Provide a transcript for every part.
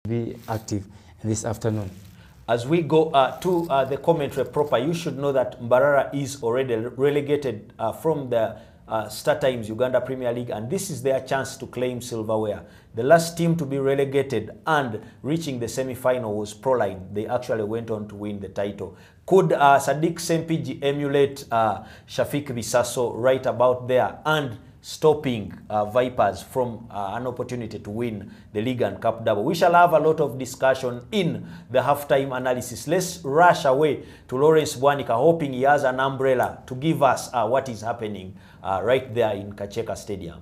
Be active this afternoon. As we go to the commentary proper, you should know that MBARARA is already relegated from the Star Times Uganda Premier League, and this is their chance to claim silverware. The last team to be relegated and reaching the semi-final was Proline. They actually went on to win the title. Could Sadiq Sempiji emulate Shafiq Bisaso right about there and stopping Vipers from an opportunity to win the league and cup double? We shall have a lot of discussion in the halftime analysis. Let's rush away to Lawrence Bwanika, hoping he has an umbrella to give us what is happening right there in Kacheka Stadium.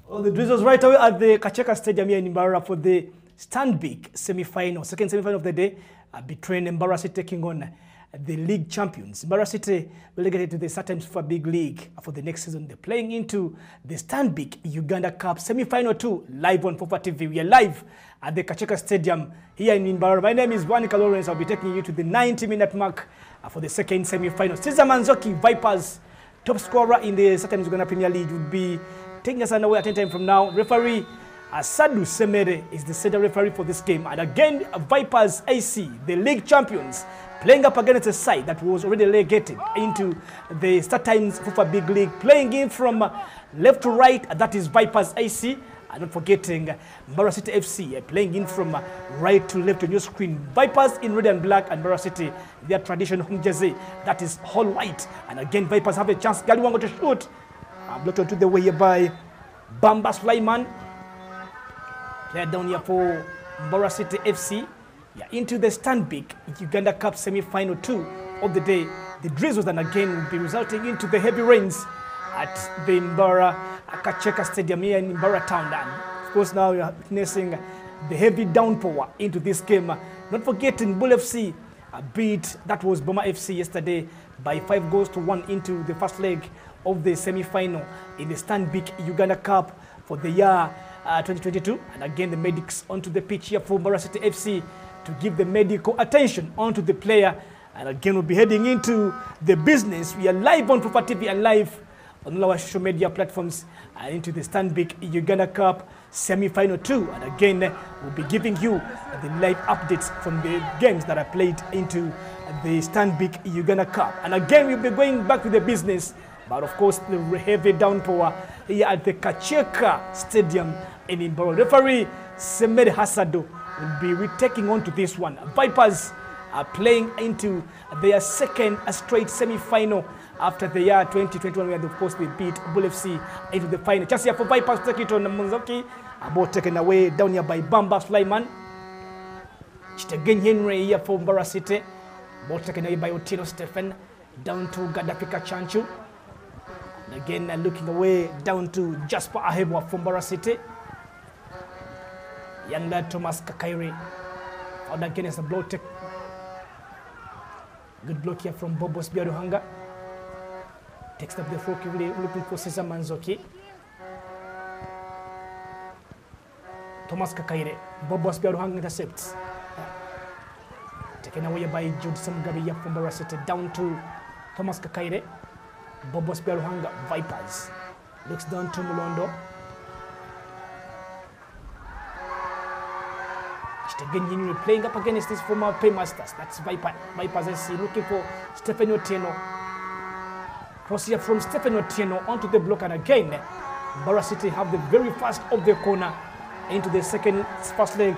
Well, the Drizzles right away at the Kacheka Stadium here in MBARARA for the STANBIC semi-final, second semi-final of the day, between MBARARA City taking on the league champions. MBARARA City relegated to the Star Times for big league for the next season. They're playing into the STANBIC Uganda Cup semi-final 2 live on Fofa TV. We are live at the Kacheka Stadium here in MBARARA. My name is Bwanika Lawrence. I'll be taking you to the 90-minute mark for the second semi-final. Cesar Manzoki, Vipers, top scorer in the Star Times Uganda Premier League, would be taking us underway at 10 time from now. Referee Asadu Semere is the center referee for this game. And again, Vipers AC, the league champions, playing up against a side that was already relegated into the Star Times FIFA Big League, playing in from left to right, that is Vipers AC. And not forgetting MBARARA City FC, playing in from right to left on your screen. Vipers in red and black, and MBARARA City, their traditional home jersey, that is all white. And again, Vipers have a chance. Galiwango to shoot. Blocked onto the way by Bamba Sulaiman. Player down here for MBARARA City FC. Yeah, into the STANBIC Uganda Cup semi-final 2 of the day. The drizzles and again will be resulting into the heavy rains at the MBARARA Kacheka Stadium here in MBARARA town. And of course now we are witnessing the heavy downpour into this game. Not forgetting Bull FC beat, that was Boma FC yesterday, by 5-1 into the first leg of the semi-final in the STANBIC Uganda Cup for the year 2022. And again, the medics onto the pitch here for MBARARA City FC to give the medical attention onto the player. And again, we'll be heading into the business. We are live on Fofa TV and live on all our social media platforms into the STANBIC Uganda Cup semi-final 2. And again, we'll be giving you the live updates from the games that are played into the STANBIC Uganda Cup. And again, we'll be going back to the business. But of course, the heavy downpour here at the Kacheka Stadium in MBARARA. Referee Semed Hasado will be taking on to this one. Vipers are playing into their second straight semi-final after the year 2021, where of course they beat Bull FC into the final. Chance here for Vipers to take it on Munzoki. Ball taken away down here by Bamba Sulaiman. Again Henry here for MBARARA City. Ball taken away by Otino Stephen. Down to Gadapika Chanchu. And again looking away down to Jasper Ahebwa from MBARARA City. Young lad Thomas Kakaire. Out again as a blow take. Good block here from Bobos Biaruhanga. Takes up the throw, looking for Cesar Manzoki. Thomas Kakaire. Bobos Biaruhanga intercepts. Taken away by Jude Samgabi from MBARARA City. Down to Thomas Kakaire. Bobos Biaruhanga, Vipers. Looks down to Mulondo. Again, playing up against his former paymasters. That's Vipers SC looking for Stephen Otieno. Cross here from Stephen Otieno onto the block, and again, MBARARA City have the very first of the corner into the first leg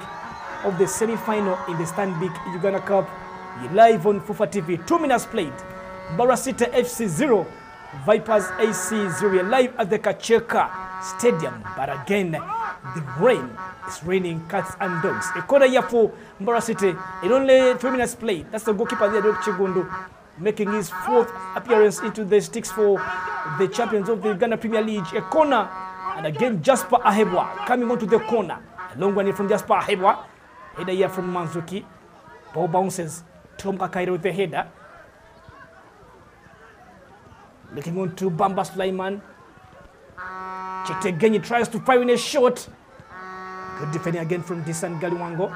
of the semi-final in the STANBIC Uganda Cup. You're live on Fofa TV. 2 minutes played. MBARARA City FC 0, Vipers AC 0. You're live at the Kacheka Stadium, but again, the rain is raining cats and dogs. A corner here for MBARARA City in only 3 minutes played. That's the goalkeeper there, Dr. Chigundu, making his 4th appearance into the sticks for the champions of the Uganda Premier League. A corner, and again Jasper Ahebwa coming onto the corner. A long one from Jasper Ahebwa. Header here from Manzuki. Ball bounces. Tom Kakaire with the header. Looking on to Bamba Sulaiman. Chitegenyi tries to fire in a shot. Good defending again from Disan Galiwango.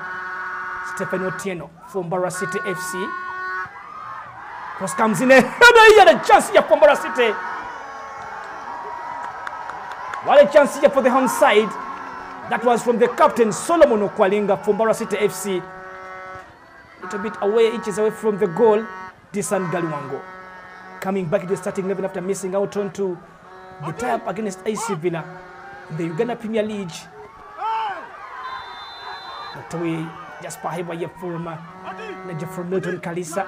Stephen Otieno from MBARARA City FC. Cross comes in. He had a chance here for MBARARA City. What a chance here for the home side. That was from the captain, Solomon Okwalinga from Mbarara City FC. A little bit away, inches away from the goal, Disan Galiwango. Coming back to the starting 11 after missing out on to the tie-up against AC Villa in the Uganda Premier League. That way, Jasper Hewa here from Milton Kalisa.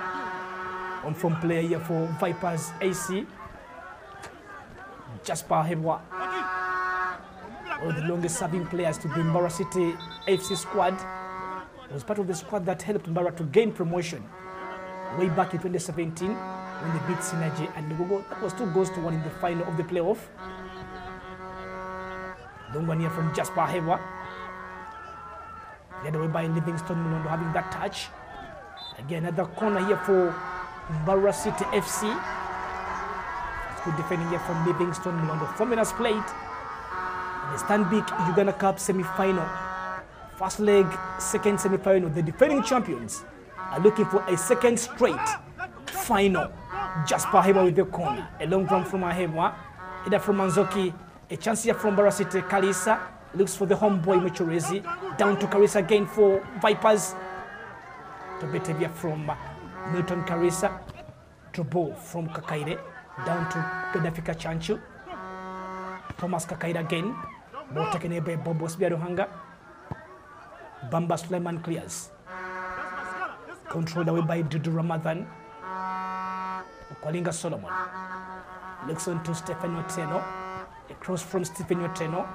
On from player here for Vipers AC. Jasper Hewa. One of the longest serving players to the Mbarara City FC squad. He was part of the squad that helped Mbarara to gain promotion way back in 2017 when they beat Synergy and Lugogo. That was 2-1 in the final of the playoff. Long one here from Jasper Hewa. Led away by Livingston Mulondo having that touch. Again, another corner here for Mbarara City FC. Good defending here from Livingston Mulondo. 4 minutes played. The STANBIC Uganda Cup semi-final. First leg, second semi-final. The defending champions are looking for a second straight final. Jasper Hewa with the corner. A long run from Hewa. Either from Manzoki. A chance here from Mbarara City. Kalisa looks for the homeboy Michorezi. Down to Karisa again for Vipers. To Betevia from Milton Karisa. Trobo from Kakaire. Down to Gadafika Chanchu. Thomas Kakaire again. Ball taken away by Bobo Sbiaruhanga. Bamba Suleiman clears. Controlled away by Dudu Ramadhan. Okwalinga Solomon. Looks on to Stephen Oteno. A cross from Stephen Oteno.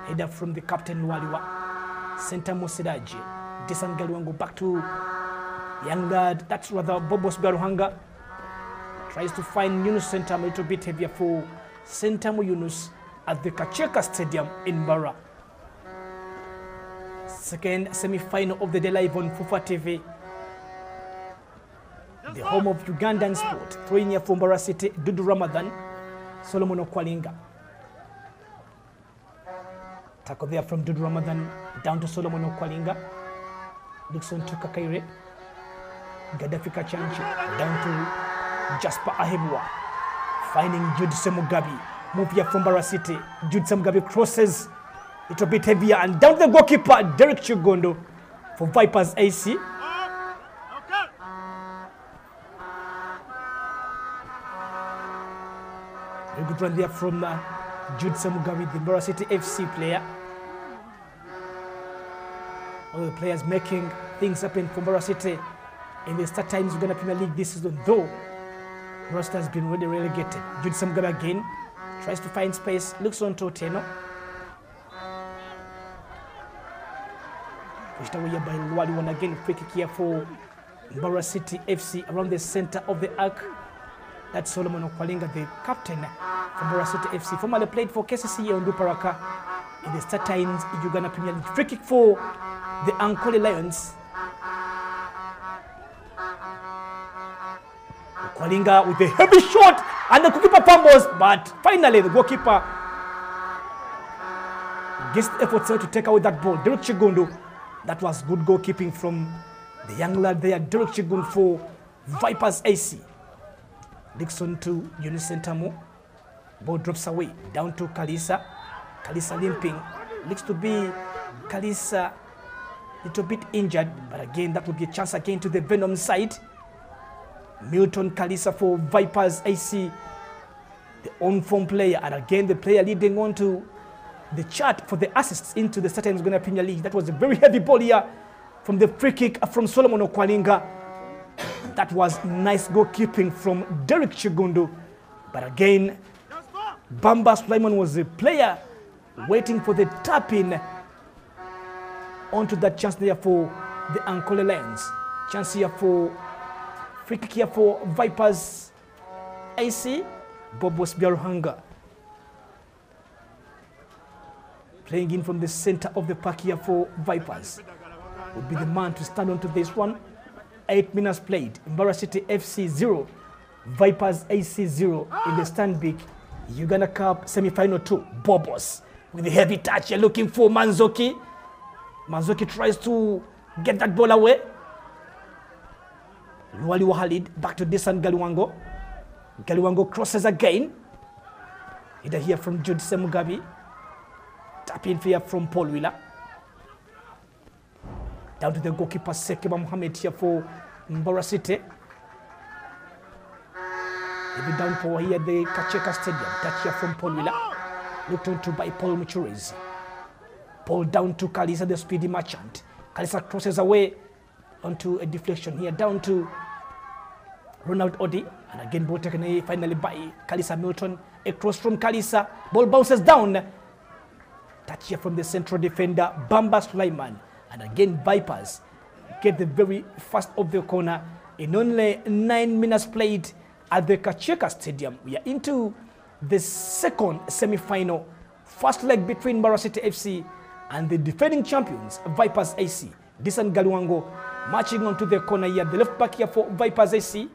Header from the captain Lualiwa. Center Mosidaji. Disan Galiwango back to young lad. That's rather Bobo Sbiaruhanga. Tries to find Yunus Centam a little bit heavier for Centam Yunus at the Kacheka Stadium in Mbarara. Second semi-final of the day live on Fufa TV. The home of Ugandan sport. Throwing here for Mbarara City, Dudu Ramadan, Solomon Okwalinga. Tackle there from Dudu Ramadan down to Solomon Okwalinga. Looks on to Kakaire. Gadafika Chanchi down to Jasper Ahebwa. Finding Jude Semugabi. Move here from Mbarara City. Jude Semugabi crosses. Little bit heavier and down the goalkeeper, Derek Chigondo for Vipers AC. Very good run there from Jude Semugabi, the Mbarara City FC player. All the players making things happen for Mbarara City in the start times Uganda Premier League this season, though roster has been already relegated. Jude Semugabi again tries to find space, looks on to Oteno. Pushed away by Luali one again, free kick here for Mbarara City FC around the center of the arc. That's Solomon Okwalinga, the captain from Mbarara City FC. Formerly played for KCC Ondu Paraka in the start times Uganda Premier League. Free kick for the Ankole Lions. Okwalinga with a heavy shot and the goalkeeper fumbles, but finally the goalkeeper gets the effort to take away that ball. Derek Chigundu. That was good goalkeeping from the young lad there, Derek Chigun for Vipers AC. Dixon to Yunus Sentamu. Ball drops away, down to Kalisa. Kalisa limping. Looks to be Kalisa a little bit injured, but again, that would be a chance again to the Venom side. Milton Kalisa for Vipers AC, the on-form player, and again, the player leading on to the chart for the assists into the Startimes Uganda Premier League. That was a very heavy ball here from the free kick from Solomon Okwalinga. That was nice goalkeeping from Derek Chigundu. But again, Bamba Sulaiman was the player waiting for the tap-in onto that chance there for the Ankole Lions. Chance here for free kick here for Vipers AC, Bobos Biaruhanga. Playing in from the center of the park here for Vipers. Would be the man to stand onto this one. 8 minutes played. Mbarara City FC 0. Vipers AC 0 in the STANBIC Uganda Cup semi-final 2. Bobos with a heavy touch. You're looking for Manzoki. Manzoki tries to get that ball away. Luali Wahalid back to Disan Galiwango. Galiwango crosses again. Either here from Jude Semugabi. Tap in here from Paul Wheeler. Down to the goalkeeper, Sekeba Mohammed here for Mbara City. Heavy downpour here at the Kacheka Stadium. Touch here from Paul Wheeler. Looked on to by Paul Muchurezi. Paul down to Kalisa, the speedy merchant. Kalisa crosses away onto a deflection here. Down to Ronald Odi. And again, ball taken away finally by Kalisa Milton. A cross from Kalisa. Ball bounces down. Touch here from the central defender, Bamba Sulaiman. And again, Vipers get the very first of the corner in only 9 minutes played at the Kacheka Stadium. We are into the second semi-final, first leg between Mbara City FC and the defending champions, Vipers AC. Disan Galuango marching onto the corner here, the left back here for Vipers AC.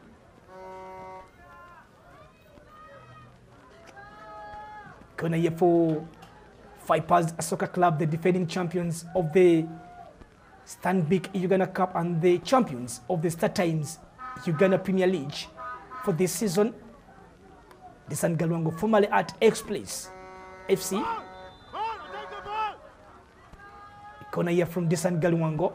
Corner here for Vipers Soccer Club, the defending champions of the STANBIC Uganda Cup and the champions of the StarTimes Uganda Premier League for this season. The San Galuango, formerly at X-Place FC. Corner here from Desan Galuango.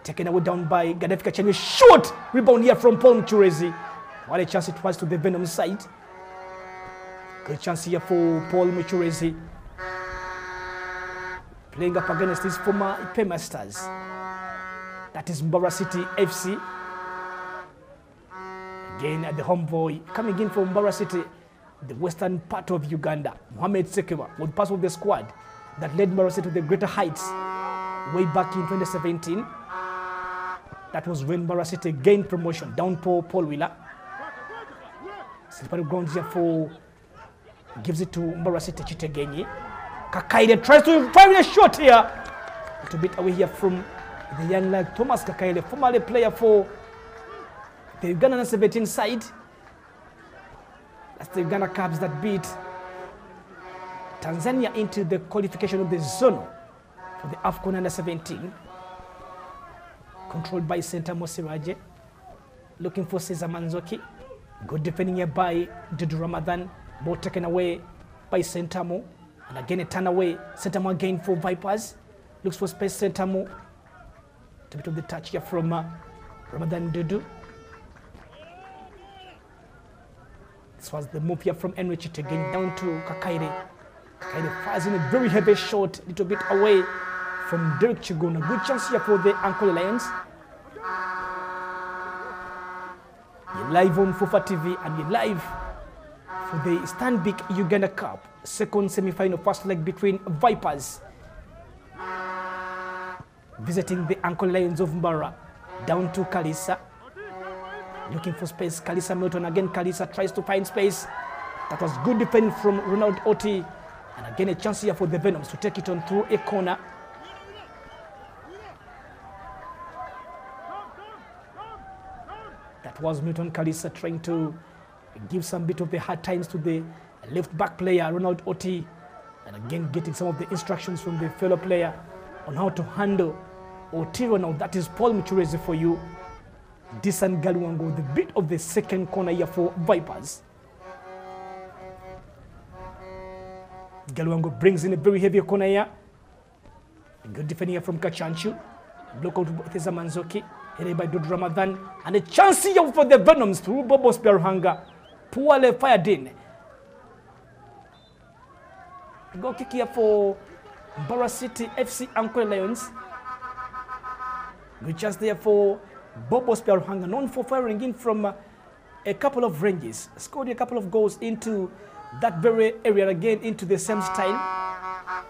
Taken away down by Gaddafi Kachani. Short rebound here from Paul Muchurezi. What a chance it was to the Venom side. Good chance here for Paul Muchurezi. Playing up against his former Ipema Stars. That is Mbara City FC. Again at the home boy. Coming in from Mbara City, the western part of Uganda. Mohamed Sekeba would pass with the squad that led Mbara City to the greater heights way back in 2017. That was when Mbara City gained promotion. Down Paul Wheeler. Silpari ground here for, gives it to Mbara City Chitegenyi. Kakaile tries to fire a shot here. A little bit away here from the young lad Thomas Kakaile, formerly player for the Uganda 17 side. That's the Uganda Cubs that beat Tanzania into the qualification of the zone for the AFCON under 17. Controlled by Center Mosiraje. Looking for Cesar Manzoki. Good defending here by Dudu Ramadan. Ball taken away by Sentamo. And again a turn away. Sentamo again for Vipers. Looks for space Sentamo. A bit of the touch here from Ramadan Dudu. This was the move here from Enrich again down to Kakaire. Kakaire fires in a very heavy shot, a little bit away from Derek Chiguna. Good chance here for the Uncle Lions. You're live on FUFA TV and you're live for the STANBIC Uganda Cup. Second semi-final, first leg between Vipers visiting the Uncle Lions of Mbara. Down to Kalisa. Looking for space. Kalisa Milton. Again, Kalisa tries to find space. That was good defending from Ronald Oti. And again, a chance here for the Venoms to take it on through a corner. That was Milton Kalisa trying to give some bit of the hard times to the left back player, Ronald Oti. And again, getting some of the instructions from the fellow player on how to handle Oti. Now, that is Paul Muchurezi for you. Disan Galuango, the bit of the second corner here for Vipers. Galuango brings in a very heavy corner here. Good defending here from Kachanchu. Block out by Cesar Manzoki. Headed by Dudu Ramadan. And a chance here for the Venoms through Bobo Spearhanga. Poorly fired in. Goal kick here for Mbara City FC Uncle Lions. Good chance there for Bobo Spearhanga, known for firing in from a couple of ranges. Scored a couple of goals into that very area again, into the same style.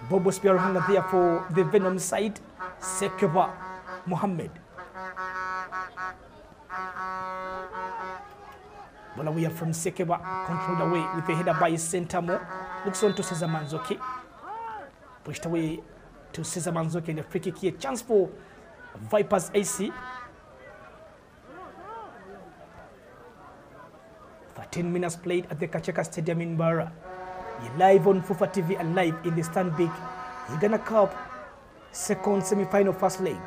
Bobo Spearhanga there for the Venom side. Sekeba Mohammed. Ball away from Sekeba, controlled away with a header by Sentamo. Looks on to Cesar Manzoki. Pushed away to Cesar Manzoki in the free kick here. Chance for Vipers AC. 13 minutes played at the Kacheka Stadium in Mbara. You're live on FUFA TV and live in the STANBIC Uganda Cup second semi-final first leg.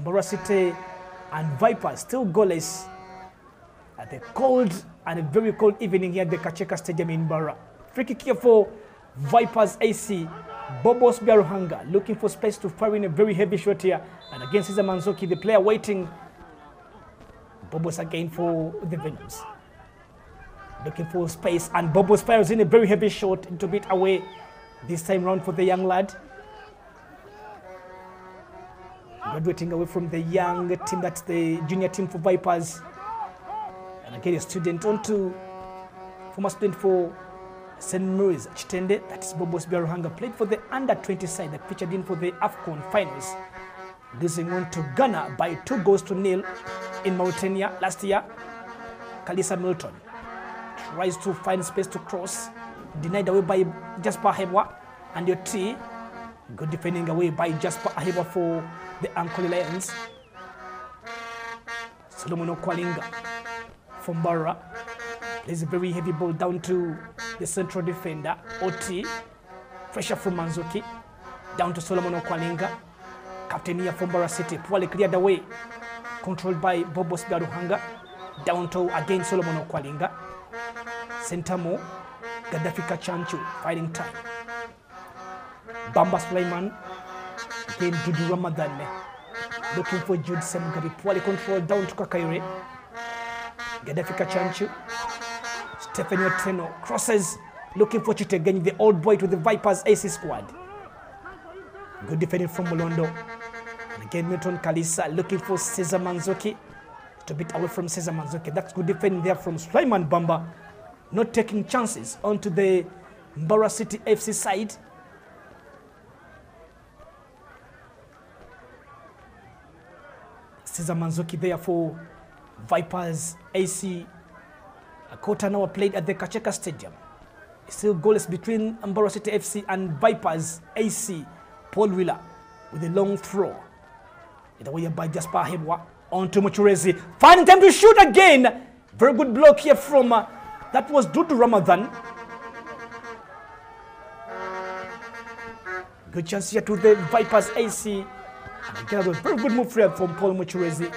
Mbara City and Vipers still goalless at the cold and a very cold evening here at the Kacheka Stadium in Mbara. Free kick here for Vipers AC. Bobos Biaruhanga looking for space to fire in a very heavy shot here. And again, Cesar Manzoki, the player waiting. Bobos again for the Venoms. Looking for space, and Bobos fires in a very heavy shot into bit away. This time round for the young lad. Graduating away from the young team, that's the junior team for Vipers. And again, a student on to former student for St. Mary's Chitende, that's Bobos Biaruhanga, played for the under-20 side that featured in for the AFCON finals, losing on to Ghana by 2-0 in Mauritania last year. Kalisa Milton tries to find space to cross, denied away by Jasper Ahebwa, and your T, good defending away by Jasper Ahebwa for the Ankole Lions. Solomon Okwalinga from MBARARA plays a very heavy ball down to the central defender, OT. Pressure from Manzoki, down to Solomon Okwalinga. Captain here from MBARARA City, poorly cleared away, controlled by Bobos Biaruhanga. Down to again Solomon Okwalinga. Sentamo, Gaddafi Kachanchu, fighting time. Bamba Sulaiman, again Jude Ramadan, looking for Jude Semgabi, poorly controlled down to Kakaire. Gaddafi Kachanchu, Stephen Oteno crosses, looking for Chitegenyi, the old boy to the Vipers AC squad. Good defending from Molondo. And again Milton Kalisa looking for Cesar Manzoki, to beat away from Cesar Manzoki. That's good defending there from Sulaiman Bamba, not taking chances onto the MBARARA City FC side. Cesar Manzoki there for Vipers AC. A quarter now played at the Kacheka Stadium. Still goalless between MBARARA City FC and Vipers AC. Paul Wheeler with a long throw. Either way by Jasper Ahebwa on to Muchurezi. Finding time to shoot again. Very good block here from, that was Dudu Ramadan. Good chance here to the Vipers AC. And again, a very good move here from Paul Muchurezi.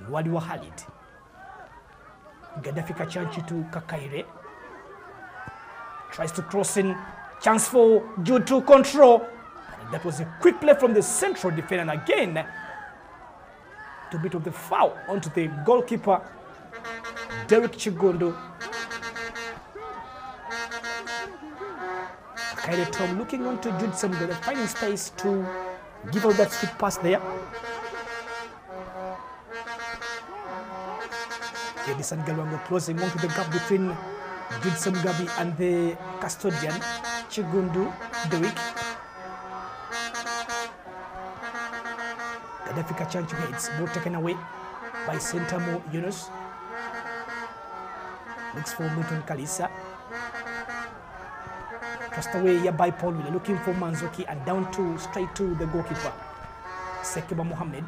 Wadiwa Khalid. Gaddafi Kachanchi to Kakaire. Tries to cross in. Chance for Jude to control. And that was a quick play from the central defender. And again, to bit of the foul onto the goalkeeper, Derek Chigondo. Kakaire Tom looking on to Jude Semgabi, finding space to give out that sweet pass there. Edison Galwango closing on to the gap between Jude Semgabi and the custodian, Chigundu Derek. Gaddafi Kachanchu heads, ball taken away by Sentamo Yunus. Looks for Milton Kalisa. Tossed away here by Paul Wheeler, looking for Manzoki, and down to straight to the goalkeeper, Sekeba Mohammed.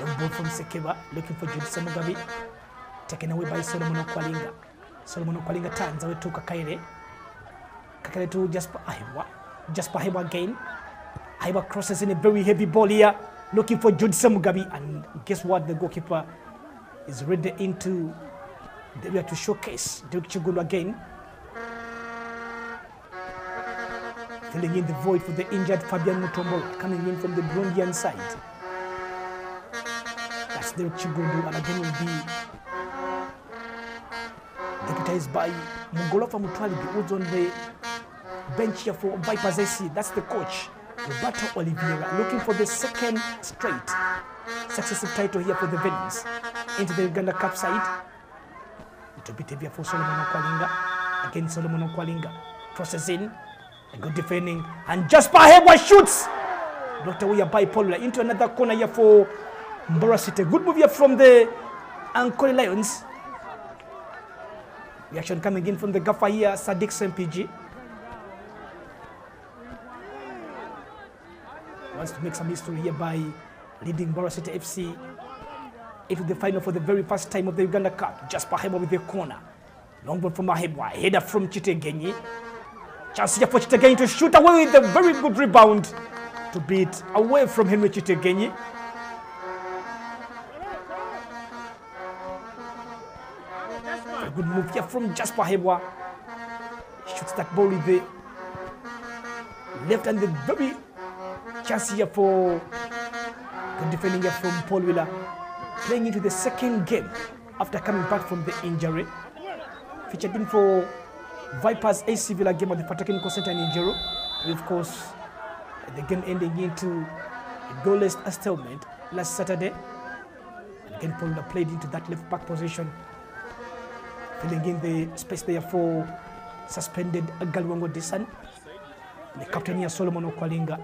Long ball from Sekeba, looking for Jude Semgabi, taken away by Solomon Okwalinga. Solomon Okwalinga turns away to Kakaire. Kakaire to Jasper Ahebwa. Jasper Ahebwa again. Ahebwa crosses in a very heavy ball here, looking for Jude Semgabi, and guess what? The goalkeeper is ready into the area to showcase Derek Chigundu again. Filling in the void for the injured Fabian Mutombo, coming in from the Burundian side. That's Derek Chigundu, and again will be deputized by Mungolofa Mutwalibi, who's on the bench here for Vipers AC. That's the coach, Roberto Oliveira, looking for the second straight successive title here for the Venoms. Into the Uganda Cup side. Little bit heavier for Solomon Okwalinga. Again, Solomon Okwalinga crosses in. A good defending. And Jasper Ahebwa shoots. Blocked away by Paul into another corner here for MBARARA City. Good move here from the Ankole Lions. Reaction coming in from the gaffer here, Sadiq Sempiji. Wants to make some history here by leading MBARARA City FC into the final for the very first time of the Uganda Cup. Jasper Ahebwa with the corner. Long ball from Ahebwa. Header from Chitegenyi. Chance here for Chitegenyi to shoot away with a very good rebound. to beat away from Henry Chitegenyi. A good move here from Jasper Hebwa. Shoots that ball with the left and the very chance here for good defending here from Paul Wheeler. Playing into the second game after coming back from the injury. Featured in for Vipers AC Villa game at the Fatakini Center in Injero. Of course, the game ending into a goalless stalemate last Saturday. And again, Paul Wheeler played into that left back position, filling in the space there for suspended Galwango Disan. The captain here, Solomon Okwalinga,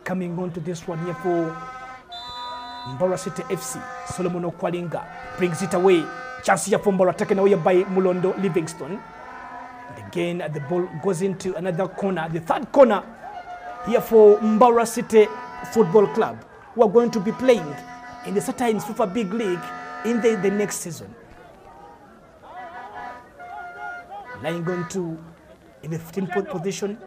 coming on to this one here for Mbara City FC. Solomon Okwalinga brings it away. Chance here for Mbara, taken away by Mulondo Livingston. And again, the ball goes into another corner, the third corner here for Mbara City Football Club, who are going to be playing in the Saturdays FIFA Big League in the next season. Lying on to in the 15th position.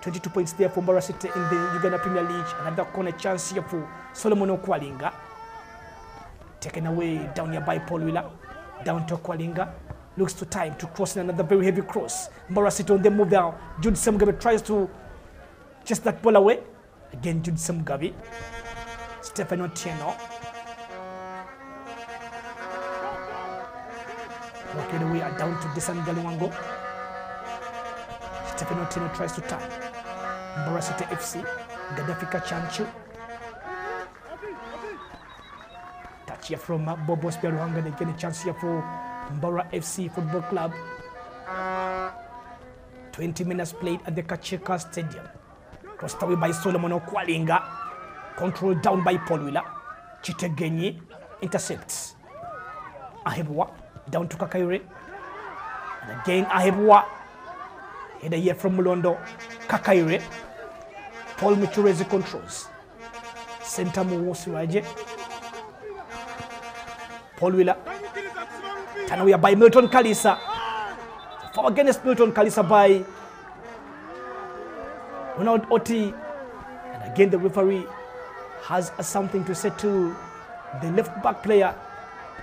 22 points there for Mbara City in the Uganda Premier League. Another corner chance here for Solomon Okwalinga. Taken away down here by Paul Wheeler. Down to Okwalinga. Looks to time to cross in another very heavy cross. Mbara City on the move now. Jude Semgabe tries to chase that ball away. Again, Jude Semgabe. Stephen Otieno. Walking away down to Desan Galwango. Stephen Otieno tries to turn. Mbara City FC, Gaddafi Kachanchu. Touch here from Bobo Spiaruhanga, and again a chance here for Mbara FC Football Club. 20 minutes played at the Kacheka Stadium. Crossed away by Solomon Okwalinga. Controlled down by Paul Wheeler. Chitegenyi intercepts. Ahebwa down to Kakaire. And again Ahebwa. Header here from Mulondo. Kakaire. Paul Michurezi controls. Center Muwosiraje. Paul Wheeler. Turn away by Milton Kalisa. For against Milton Kalisa by Ronald Oti. And again the referee has something to say to the left back player.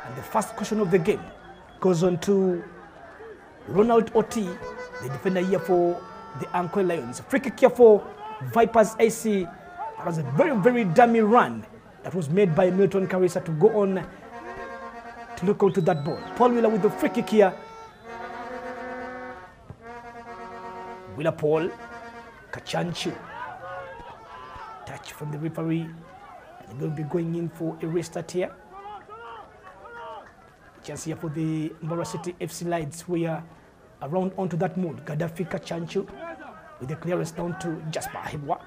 And the first question of the game goes on to Ronald Oti, the defender here for the Ankle Lions. Free kick here for Vipers AC. That was a very, very dummy run that was made by Milton Kalisa to go on to look onto that ball. Paul Wheeler with the free kick here. Wheeler Paul. Kachanchu. Touch from the referee. And they'll be going in for a restart here. Chance here for the Mbara City FC Lights. We are around onto that mood. Gaddafi Kachanchu with the clearance down to Jasper Hebwa.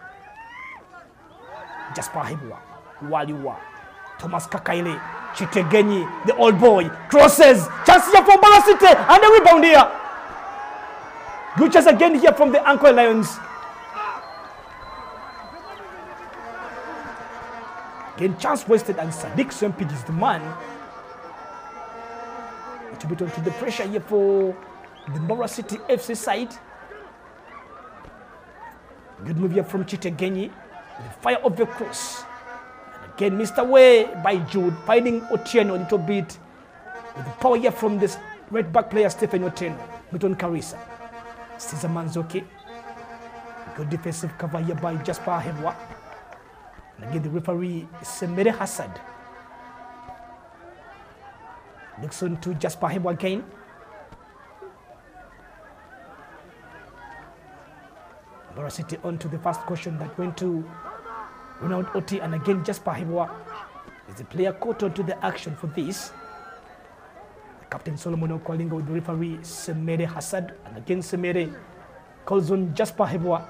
Jasper Hebwa. Waliwa. Thomas Kakaile. Chitegenyi, the old boy. Crosses. Chance here for Mbara City. And a rebound here. Good chance again here from the Ankle Lions. Again, chance wasted, and Sadiq Sempid is the man. To be onto the pressure here for the Mbara City FC side. Good move here from Chitegenyi. The fire of the cross. And again, missed away by Jude, finding Otieno a little bit. With the power here from this right back player, Stephen Otieno. Milton Kalisa. Cesar Manzoki. Good defensive cover here by Jasper Hebwa. And again, the referee, Semere Hassad. Looks on to Jasper Hebwa again. Mbara City on to the first question that went to Ronald Oti, and again Jasper Hebwa is the player caught on to the action for this. The captain Solomon Okwalinga with the referee Semere Hassad, and again Semere calls on Jasper Hebwa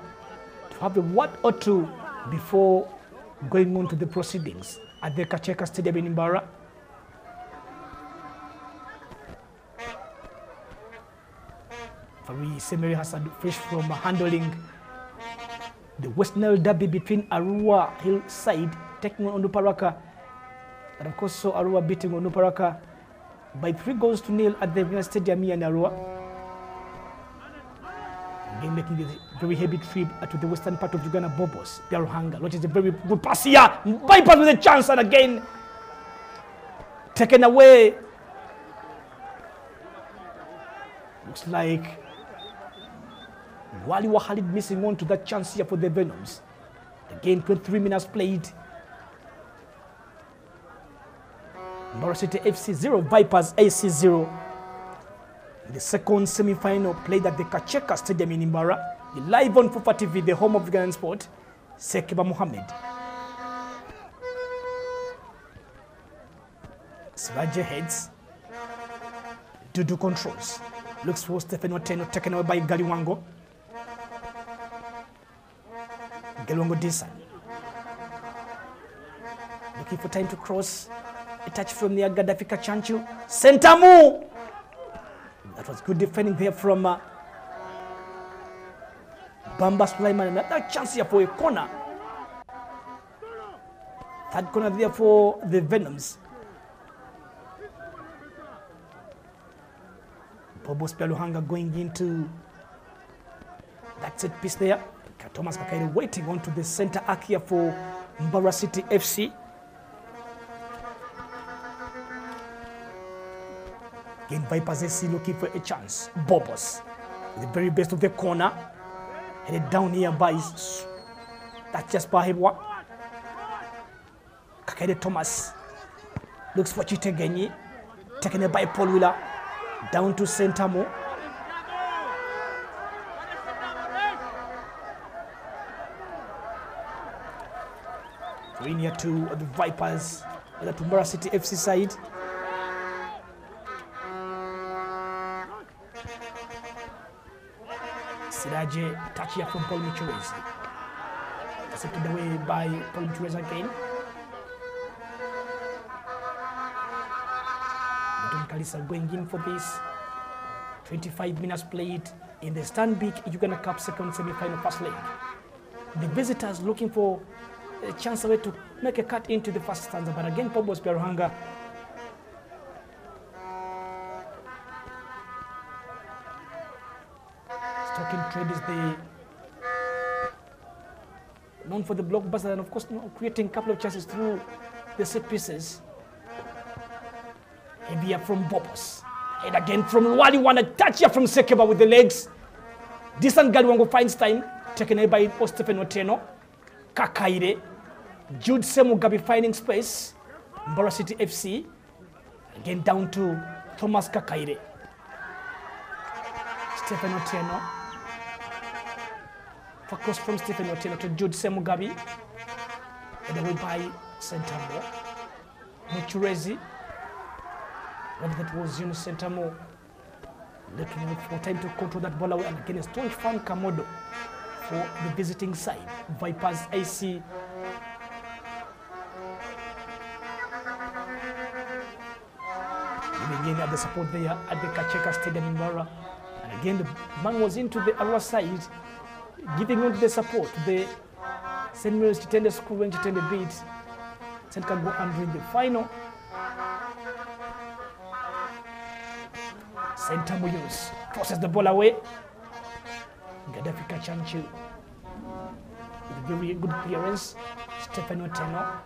to have a word or two before going on to the proceedings at the Kacheka Stadium in Mbara. Referee Semere Hassad, fresh from handling the West Nile derby between Arua Hillside taking on Onuparaka, and of course so Arua beating Onuparaka by 3-0 at the Stadium here in Arua. Again, making this very heavy trip to the western part of Uganda. Bobos, Biaruhanga, which is a very good pass here. Vipers with a chance, and again, taken away. Looks like Wali Wahalid missing on to that chance here for the Venoms. Again, 23 minutes played. Mbara City FC 0, Vipers AC 0. The second semi-final played at the Kacheka Stadium in Mbara. Live on Fufa TV, the home of Ugandan sport. Sekiba Mohammed. Siraje heads. Dudu controls. Looks for Stephen Oteno, taken away by Galiwango. Galiwango Disan. Looking for time to cross. A touch from the Gadafika Chanchu. Sentamu! That was good defending there from Bamba Sulaiman. Another chance here for a corner. Third corner there for the Venoms. Bobos Biaruhanga going into that set piece there. Thomas Kakaire waiting onto the center arc here for Mbara City FC. Again, Vipers AC looking for a chance. Bobos, the very best of the corner. Headed down here by that's just Bahibwa. Kakaire Thomas looks for Chitegenyi. Taken by Paul Wheeler. Down to Sentamo. In here to the Vipers, the Mbara City FC side. Siraje, touch here from Paul Michurezi. Accepted away by Paul Michurezi again. Don Kalisa going in for this. 25 minutes played in the STANBIC Uganda Cup second semi-final first leg. The visitors looking for a chance away to make a cut into the first stanza, but again, Bobos Biaruhanga Stock in Trade is the known for the blockbuster and of course creating a couple of chances through the set pieces. Heavier from Bobos. And again from Wali, a touch here from Sekeba with the legs. Decent Galiwango finds time, taken away by Stephen Oteno. Kakaire. Jude Semugabi finding space. Mbara City FC. Again down to Thomas Kakaire. Stephen Oteno. Focus from Stephen Oteno to Jude Semugabi. And away by Sentamo. Muchurezi. But that was Sentamo looking for time to control that ball away, and again a staunch fan Kamodo for the visiting side. Vipers AC. Again at the support there at the Kacheka Stadium in Mbara. And again the man was into the other side, giving on the support. The St. Mary's Chitende School and Chitende beat St. Kango Andrew in the final. Center Muyus crosses the ball away. Gaddafi Kachanchu with a very good clearance. Stephen Oteno.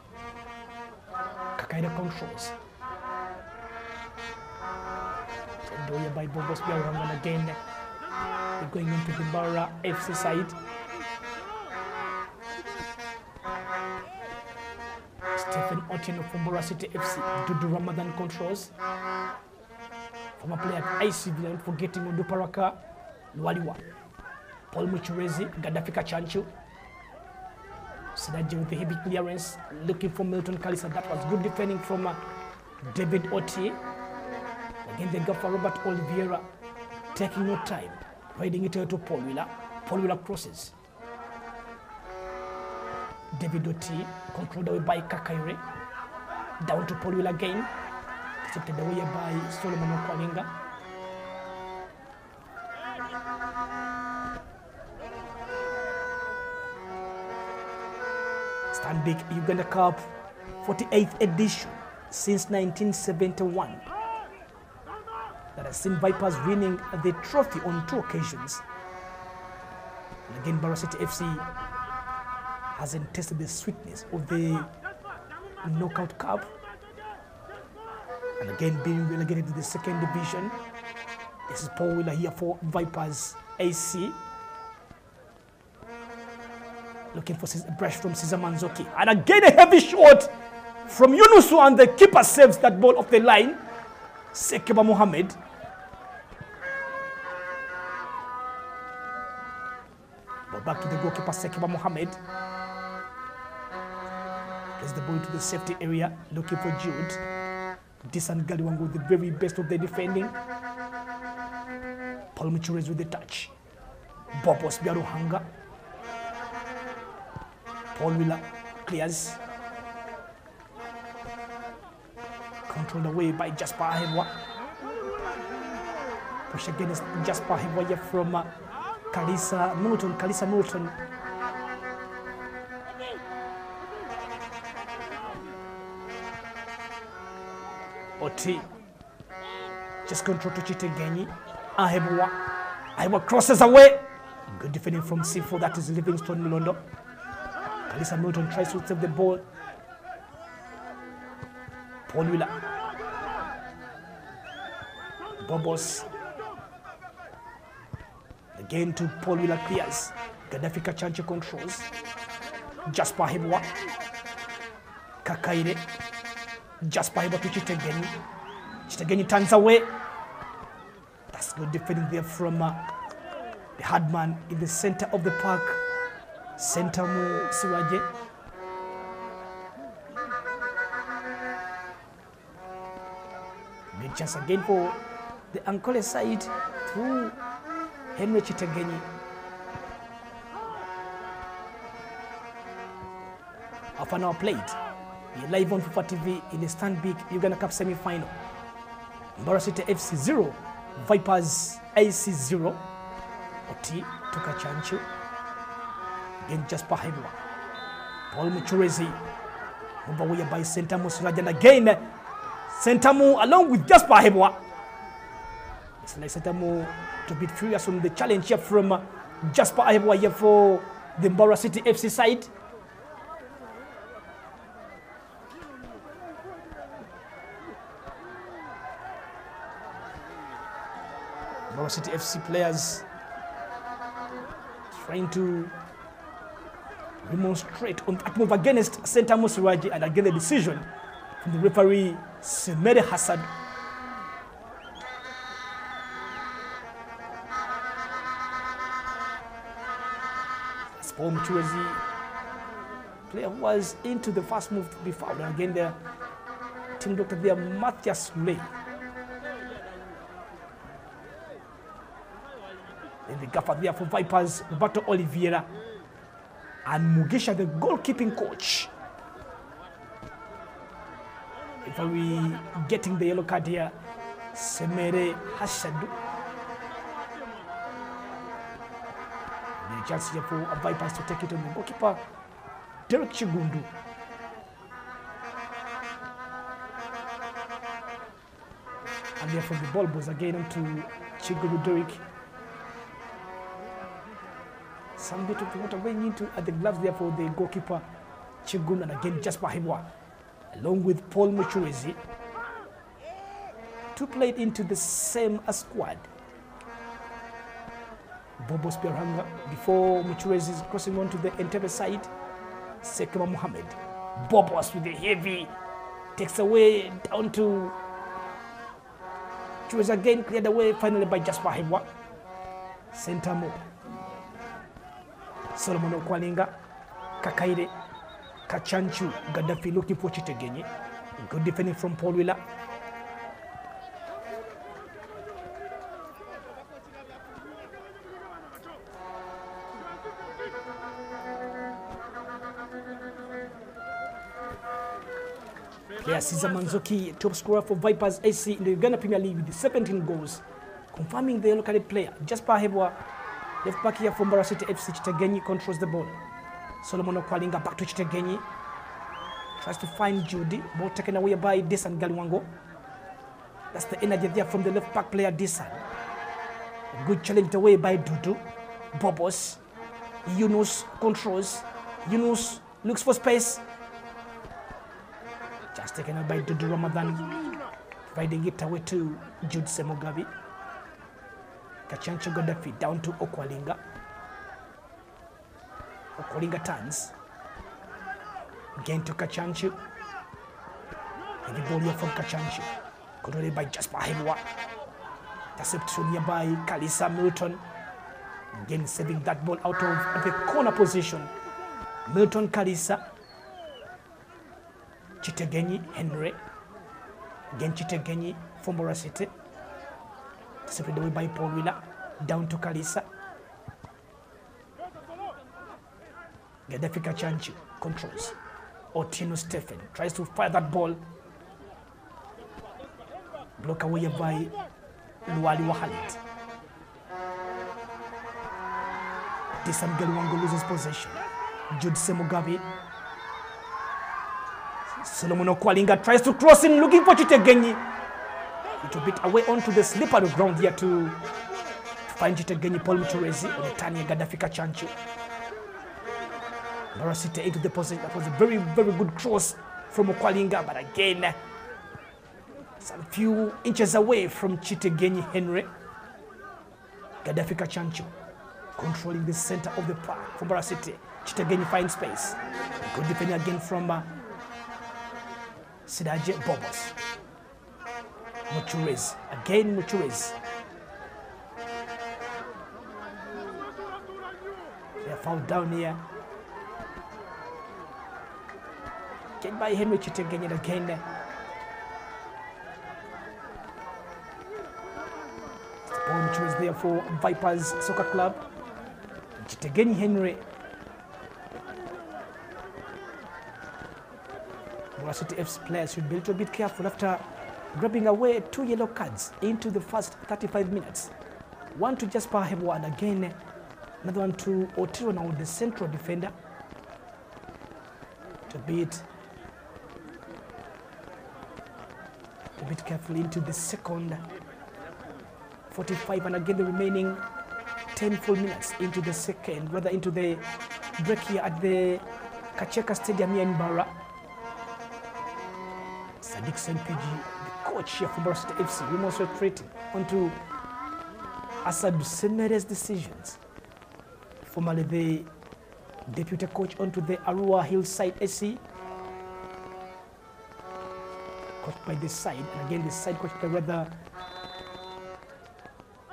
Kakaire controls. Sendoya by Bobos Biaruhanga again. They're going into the Mbara FC side. Stephen Oteno from Mbara City FC. Dudu Ramadan controls. Former player at ICV, not forgetting Oduparaka, Waliwa, Paul Muchurezi, Gaddafi Kachanchu. Sidaji with the heavy clearance, looking for Milton Kalisa. That was good defending from David Oti. Again, they go for Robert Oliveira, taking no time, riding it out to Paul Wheeler. Paul Wheeler crosses. David Oti, controlled away by Kakaire. Down to Paul Wheeler again. Taken away by Solomon Okwalinga. STANBIC Uganda Cup 48th edition since 1971. That has seen Vipers winning the trophy on 2 occasions. And again, Mbarara City FC hasn't tasted the sweetness of the knockout cup. And again, being relegated to the second division. This is Paul Wheeler here for Vipers AC. Looking for a brush from Cesar Manzoki. And again, a heavy shot from Yunusu, and the keeper saves that ball off the line. Sekeba Mohammed. But back to the goalkeeper, Sekeba Mohammed. Plays the ball to the safety area, looking for Jude. Disan Galiwango with the very best of the defending. Paul Muchures with the touch. Bobos Biaruhanga. Paul Wheeler clears. Controlled away by Jasper Ahebwa. Push against Jasper Ahebwa from Kalisa Milton. Oti. Just control to Chitegenyi. Ahebwa crosses away. Good defending from C4, that is Livingston Milondo. Kalisa Milton tries to save the ball. Paul Wheeler. Bobos. Again to Paul Wheeler clears. Gaddafi Kachanche controls. Jasper Ahebwa. Kakaire. Jasper Ahebwa to Chitegenyi. Chitegenyi turns away. That's good defending there from the hard man in the center of the park. Sentamu Siwaje. Good chance again for the Ankole side through Henry Chitegenyi. Half an hour played. We're live on FIFA TV in the STANBIC Uganda Cup semi-final. MBARARA City FC 0, Vipers AC 0. Oti toka Chanchu. Again, Jasper Ahebwa. Paul Muchurezi. Over away by Sentamu Siraja. And again, Sentamu along with Jasper Ahebwa. It's like Sentamu to be furious on the challenge here from Jasper Ahebwa here for the MBARARA City FC side. MBARARA City FC players trying to remonstrate on that move against Sentamu Siraji, and again the decision from the referee Semere Hassan. As Paul Muchurezi, player was into the first move to be fouled, and again the team doctor there, Matthias Lay. Then the gaffer there for Vipers, Roberto Oliveira, and Mugisha, the goalkeeping coach. If we getting the yellow card here, Semere Hashadu. The chance here for Vipers to take it on the goalkeeper, Derek Chigundu. And therefore the ball goes again onto Chigundu Derek. Some bit of water going into at the gloves there for the goalkeeper Chigun, and again Jasper Ahebwa along with Paul Muchurezi to play it into the same squad. Bobos Biaruhanga before Muchurezi is crossing on to the Entebbe side. Sekeba Mohammed. Bobos with the heavy takes away down to Muchurezi again, cleared away finally by Jasper Ahebwa. Sentamo. Solomon Okwalinga, Kakaire, Kachanchu, Gaddafi looking for Chitegenyi. Good defending from Paul Wheeler. Player Cesar Manzoki, top scorer for Vipers AC in the Uganda Premier League with 17 goals, confirming the local player. Jasper Ahebwa, left back here from MBARARA City FC. Chitegenyi controls the ball. Solomon Okwalinga back to Chitegenyi. Tries to find Judy. Ball taken away by Disan Galiwango. That's the energy there from the left back player Disan. A good challenge away by Dudu. Bobos. Yunus controls. Yunus looks for space. Just taken out by Dudu Ramadan. Providing it away to Jude Semugabi. Kachancho Gaddafi down to Okwalinga. Okwalinga turns. Again to Kachancho. And the ball here from Kachancho. Controlled by Jasper Hebwa. Interception here by Kalisa Milton. Again saving that ball out of the corner position. Milton Kalisa. Chitegenyi Henry. Again Chitegenyi from Mbara City. Intercepted away by Paul Wheeler. Down to Kalisa. Gaddafi Kachanchi controls. Otino Stephen tries to fire that ball. Block away by Luali Wahalit. Disam Gelwango loses possession. Jude Semugabi. Solomon Okwalinga tries to cross in, looking for Chitegenyi. Little bit away onto the slippery ground here to find Chitegenyi. Paul Muturezi on the turn here. Gaddafi Kachanchi. Mbara City into the possession. That was a very, very good cross from Okwalinga, but again, some few inches away from Chitegenyi Henry. Gaddafi Kachanchi controlling the center of the park for Mbara City. Chitegenyi finds space. Good defending again from Sidaje Bobos. Muturez. Again Muturez. They are fouled down here. Get by Henry Chitegenyi again. Muturez there for Vipers Soccer Club. Chitegenyi Henry. Mbara City FC players should be a little bit careful after grabbing away 2 yellow cards into the first 35 minutes. One to Jasper Hebwa and again another one to Otiro, now the central defender. To beat a bit carefully into the second 45 and again the remaining 10 full minutes into the second, rather into the break here at the Kacheka Stadium here in Mbara. Sadiq Senpiji, the coach here for Mbara City FC, remonstrating onto Asad Semere's decisions. Formerly the deputy coach onto the Arua Hillside SC. Coached by this side, and again the side coached by rather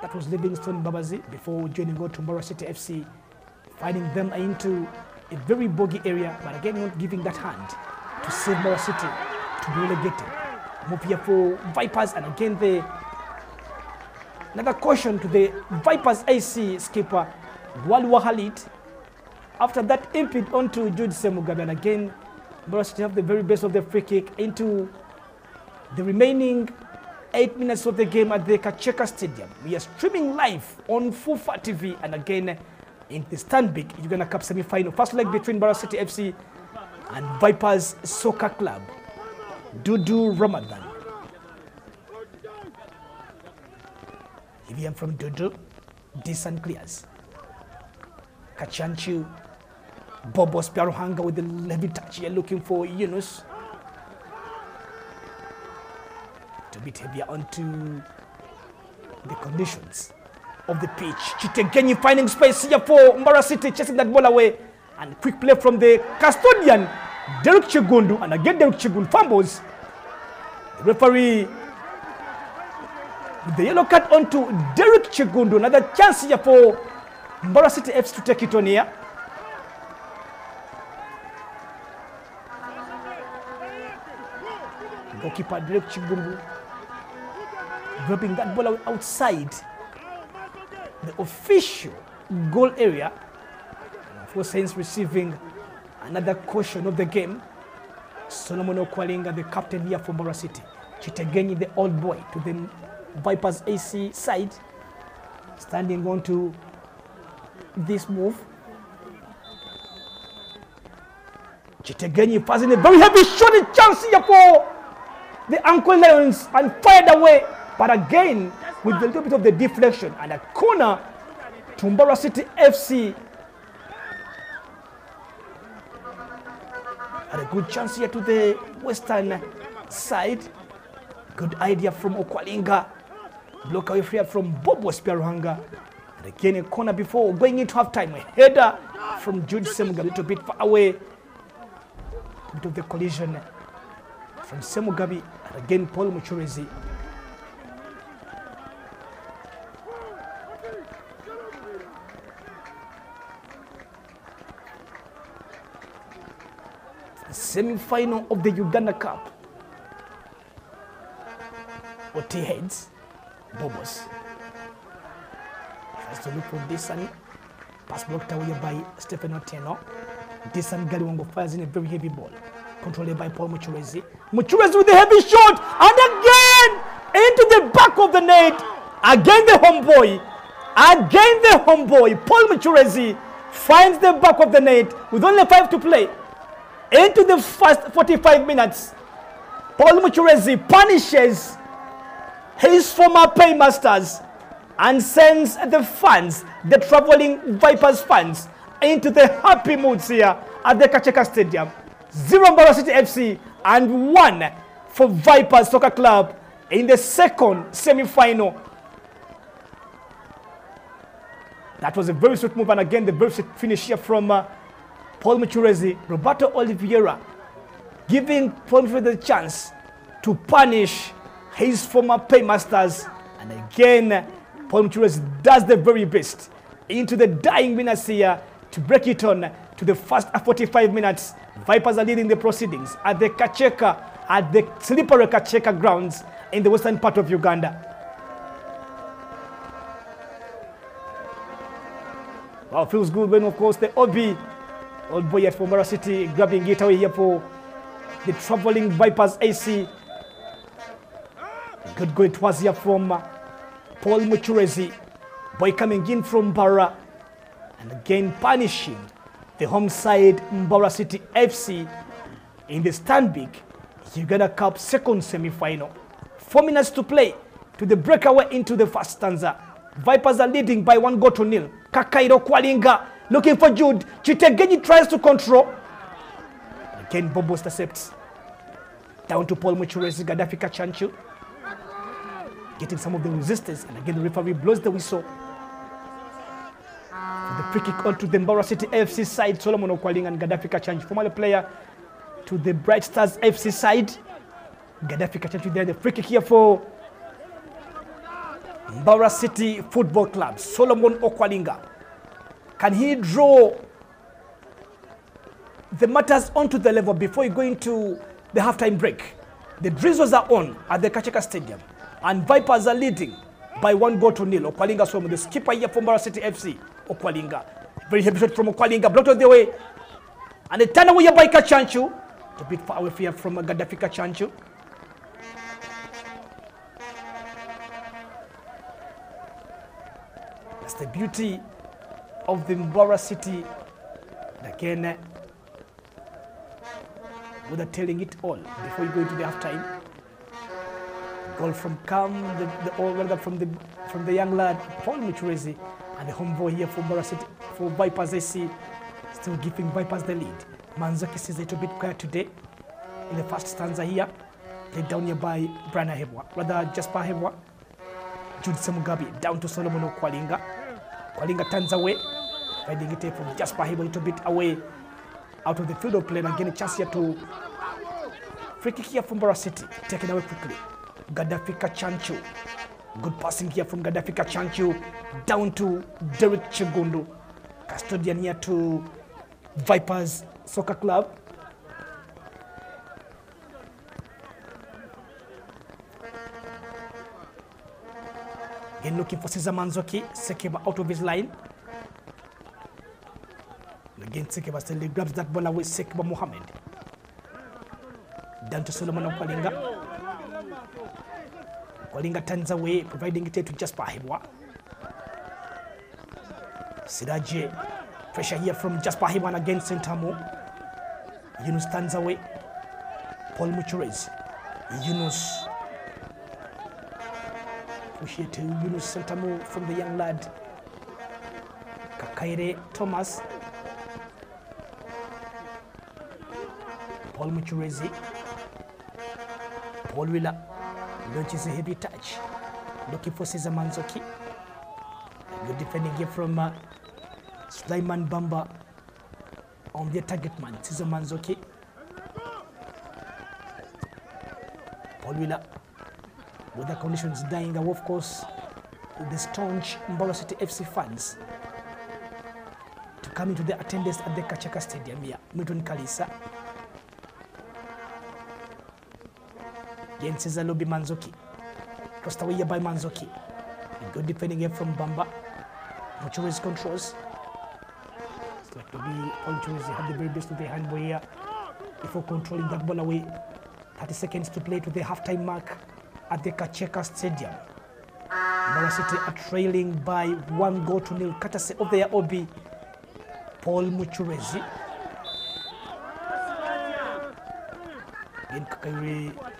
that was Livingston Babazi before joining go to Mbara City FC, finding them into a very boggy area, but again not giving that hand to save Mbara City to be relegated. Move here for Vipers, and again another caution to the Vipers AC skipper Wali Wahalit. After that impede onto Jude Semugabi, and again Mbara City have the very best of the free kick into the remaining 8 minutes of the game at the Kacheka Stadium. We are streaming live on Fufa TV, and again in the STANBIC UGANDA Cup semi-final. First leg between Mbara City FC and Vipers Soccer Club. Dudu Ramadan. EVM from Dudu. Decent clears. Kachanchu. Bobos Piarohanga with the heavy touch here, looking for Yunus. A bit heavier onto the conditions of the pitch. Chitegenyi finding space here for Mbara City, chasing that ball away, and quick play from the custodian Derek Chigundu, and again Derek Chigundu fumbles. The referee with the yellow card onto Derek Chigundu. Another chance here for Mbara City FC to take it on here. Goalkeeper Derek Chigundu grabbing that ball outside the official goal area. And of course, hence receiving another caution of the game. Solomon Okwalinga, the captain here for Mbara City. Chitegenyi, the old boy, to the Vipers AC side, standing on to this move. Chitegenyi passing a very heavy shot, a chance here for the Uncle Lions, and fired away. But again, with a little bit of the deflection and a corner to Mbara City FC And a good chance here to the western side. Good idea from Okwalinga. Block away free from Bobo Spiaruhanga. And again a corner before going into halftime. A header from Jude Semugabi, a little bit far away. A bit of the collision from Semugabi. And again Paul Muchurezi. Semi-final of the Uganda Cup. OT heads, Bobos. Tries to look for Desan. Pass blocked away by Stephen Otieno. Desan Galiwango fires in a very heavy ball. Controlled by Paul Muchurezi. Muchurezi with a heavy shot. And again into the back of the net. Again the homeboy. Again the homeboy. Paul Muchurezi finds the back of the net with only 5 to play. Into the first 45 minutes, Paul Muchurezi punishes his former paymasters and sends the fans, the traveling Vipers fans, into the happy moods here at the Kacheka Stadium. 0 Mbara City FC and 1 for Vipers Soccer Club in the second semi-final. That was a very sweet move, and again the very sweet finish here from Paul Muchurezi. Roberto Oliveira giving Paul Muchurezi the chance to punish his former paymasters. And again, Paul Muchurezi does the very best into the dying minutes here to break it on to the first 45 minutes. Vipers are leading the proceedings at the Kacheka, at the slippery Kacheka grounds in the western part of Uganda. Wow, feels good when, of course, the OB, old boy at Mbara City, grabbing it away here for the traveling Vipers AC. Good goal it was here from Paul Muchurezi. Boy coming in from Mbara. And again punishing the home side Mbara City FC in the STANBIC Uganda Cup second semi-final. 4 minutes to play to the breakaway into the first stanza. Vipers are leading by 1-0. Kakairo Kwalinga looking for Jude. Chitegenyi tries to control. Again, Bobo intercepts. Down to Paul Muchurezi, Gaddafi Kachanchu. Getting some of the resistance. And again, the referee blows the whistle. For the free kick onto the Mbara City FC side. Solomon Okwalinga and Gaddafi Kachanchu. Former player to the Bright Stars FC side. Gaddafi Kachanchu there. The free kick here for Mbara City Football Club. Solomon Okwalinga. Can he draw the matters onto the level before you go into the halftime break? The drizzles are on at the Kacheka Stadium, and Vipers are leading by 1-0. Okwalinga from the skipper here from Mbara City FC. Okwalinga. Very heavy shot from Okwalinga. Blocked out the way. And a turn away here by Kachanchu. A bit far away here from Gaddafi Kachanchu. That's the beauty of the Mbara City. And again, without telling it all, before you go into the halftime, goal from from the young lad Paul Muchurezi, and the home boy here for Mbara City for Vipers AC, still giving Vipers the lead. Manzoki says a little bit quiet today in the first stanza here, played down here by Brana Hebwa, rather Jasper Hebwa. Jude Semugabi down to Solomon Okwalinga. Okwalinga turns away, finding it from Jasper Hebwa a little bit away out of the field of play. And again a chance here to free kick here from Mbara City, taken away quickly. Gaddafi Kachanchu. Good passing here from Gaddafi Kachanchu down to Derek Chigundu. Custodian here to Vipers Soccer Club. Again looking for Cesar Manzoki. Sekeba out of his line. And again Sekeba still grabs that ball away. Sekeba Mohammed. Down to Solomon Okwalinga. Okwalinga turns away, providing it to Jasper Hebwa. Siraje. Pressure here from Jasper Hebwa and again Sentamo. Yunus turns away. Paul Muchurezi. Yunus. Push here to Yunus Sentamo from the young lad. Kakaire Thomas. Paul Muchurezi. Paul Wheeler launches a heavy touch, looking for Cesar Manzoki. Good defending here from Sulaiman Bamba on their target man, Cesar Manzoki. Paul Wheeler, with the conditions dying, of course, the staunch Mbara City FC fans to come into the attendance at the Kacheka Stadium here. Milton Kalisa. Again, Cesar Lobi Manzoki. Crossed away by Manzoki. A good defending here from Bamba. Muchurezi controls. It's like to be Paul Muchurezi had the very best of the handball here before controlling that ball away. 30 seconds to play to the halftime mark at the Kacheka Stadium. Mbara City are trailing by 1-0. Courtesy of their OB, Paul Muchurezi. Again, Kakairi.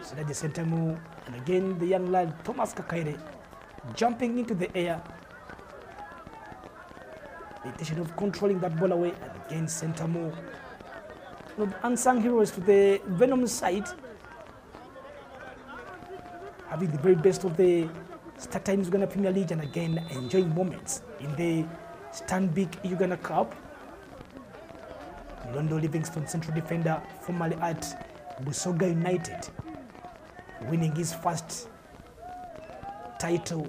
So that's the center move. And again, the young lad, Thomas Kakairi, jumping into the air. The intention of controlling that ball away. And again, center move. One of the unsung heroes to the Venom side, having the very best of the Star Times Uganda Premier League, and again enjoying moments in the STANBIC Uganda Cup. Londo Livingston, central defender, formerly at Busoga United, winning his first title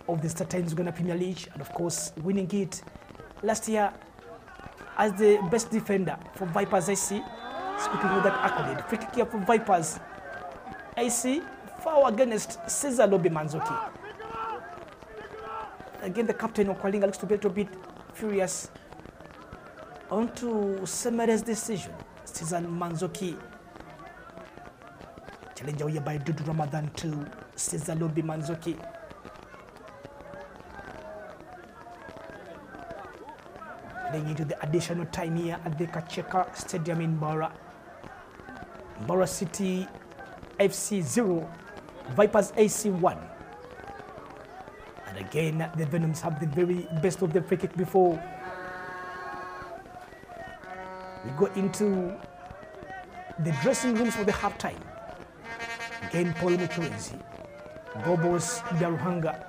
of the Star Times Uganda Premier League, and of course winning it last year as the best defender for Vipers AC. Speaking of that accolade, free kick here for Vipers AC, foul against Cesar Lobi Manzoki. Again, the captain of Kwalinga looks to be a little bit furious onto Semere's decision. Cesar Manzoki. Challenge here by Dudu Ramadan to Cesar Lobi Manzoki. Heading into the additional time here at the Kacheka Stadium in Mbara. Mbara City FC 0, Vipers AC 1. And again, the Venoms have the very best of the free kick before we go into the dressing rooms for the halftime. Again, Paul Muchurezi, Bobos Daruhanga,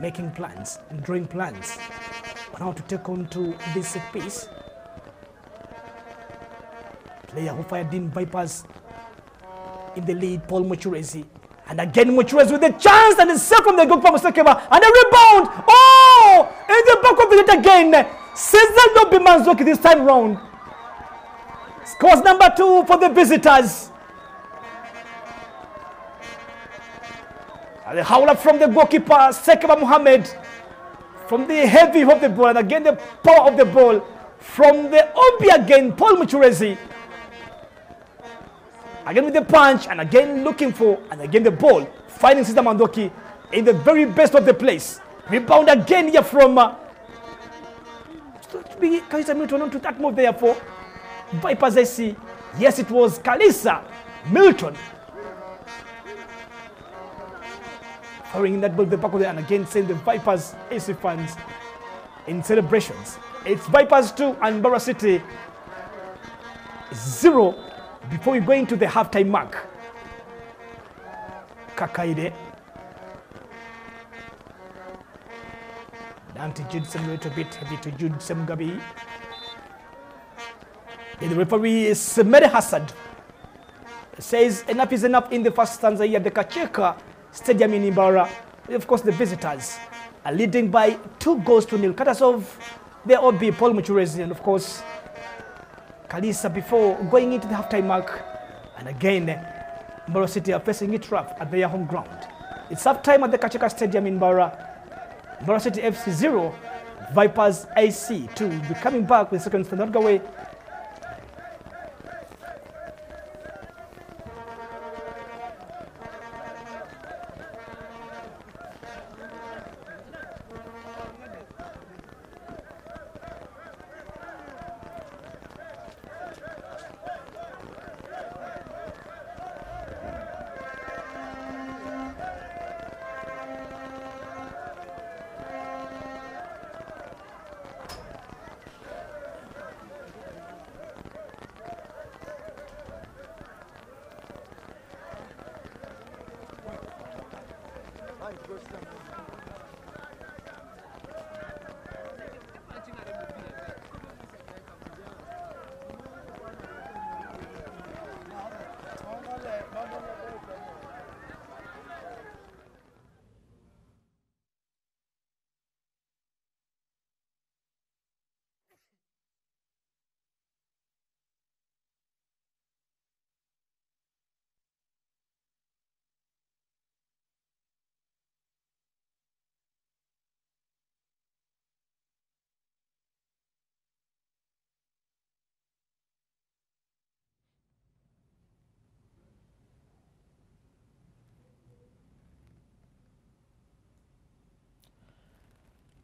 making plans and drawing plans on how to take on to this set piece. Player who fired in Vipers in the lead, Paul Muchurezi. And again, Muchurezi with a chance and a save from the goalkeeper Musekeba, and a rebound. Oh! In the back of the net again. Cesar Lobi Manzoki this time round. Scores number 2 for the visitors. And the howler from the goalkeeper, Sekeba Mohammed, from the heavy of the ball, and again the power of the ball from the OB again, Paul Muchurezi. Again with the punch, and again looking for, and again the ball, finding Cesar Manzoki in the very best of the place. Rebound again here from Kalisa Milton onto that move there for Vipers AC. Yes, it was Kalisa Milton firing that ball the back of the, and again send the Vipers AC fans in celebrations. It's Vipers 2 and Mbara City 0 before we go into the halftime mark. Kakaide. Down to Jude Sem a little bit heavy to Jude Semgabi. And the referee is Semere Hassad. Says enough is enough in the first stanza here at the Kacheka Stadium in Mbara. Of course, the visitors are leading by 2-0, courtesy of the OB, Paul Muchurezi, and of course, Kalisa before going into the halftime mark. And again, Mbara City are facing it rough at their home ground. It's halftime at the Kacheka Stadium in Mbara. Mbara City FC 0, Vipers AC 2. We'll be coming back with second standard away.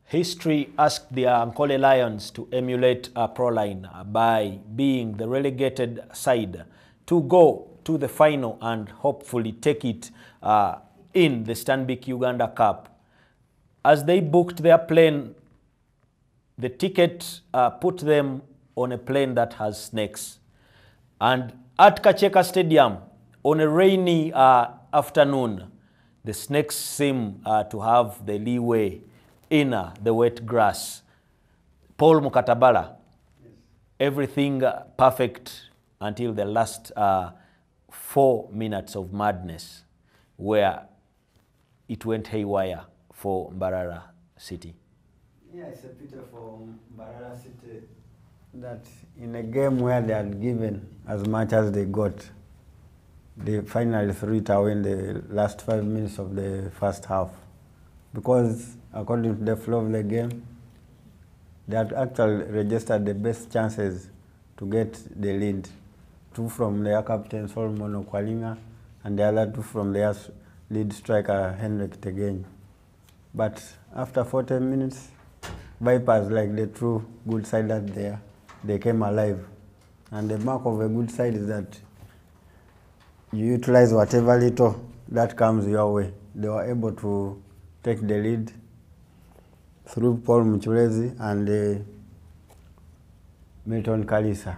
History asked the Ankole Lions to emulate Proline by being the relegated side to go to the final and hopefully take it in the STANBIC Uganda Cup. As they booked their plane, the ticket put them on a plane that has snakes. And at Kacheka Stadium, on a rainy afternoon, the snakes seem to have the leeway in the wet grass. Paul Mukatabala, yes. Everything perfect until the last 4 minutes of madness where it went haywire for MBARARA City. Yeah, it's a pity for MBARARA City that in a game where they had given as much as they got, they finally threw it away in the last 5 minutes of the first half. Because according to the flow of the game, they had actually registered the best chances to get the lead. 2 from their captain, Solomon Okwalinga, and the other 2 from their lead striker, Henrik Tegenyi. But after 40 minutes, Vipers, like the true good side that they came alive. And the mark of a good side is that you utilize whatever little that comes your way. They were able to take the lead through Paul Muchurezi and Milton Kalisa.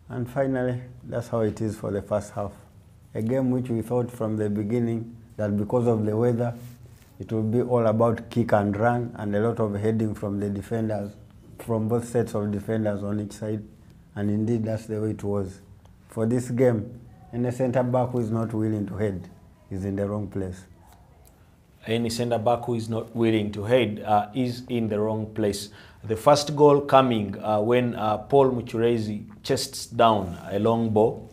And finally, that's how it is for the first half. A game which we thought from the beginning that because of the weather, it will be all about kick and run and a lot of heading from the defenders, from both sets of defenders on each side. And indeed, that's the way it was. For this game, any centre-back who is not willing to head is in the wrong place. Any centre-back who is not willing to head is in the wrong place. The first goal coming when Paul Muchurezi chests down a long ball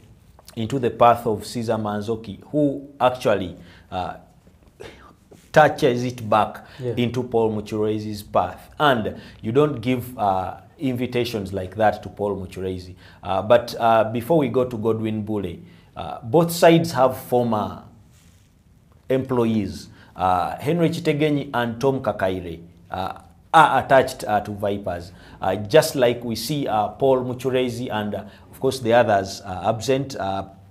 into the path of Caesar Manzoki, who actually touches it back into Paul Muchurezi's path. And you don't give invitations like that to Paul Muchurezi. But before we go to Godwin Bule, both sides have former employees. Henry Chitegenyi and Tom Kakaire are attached to Vipers. Just like we see Paul Muchurezi and of course the others absent,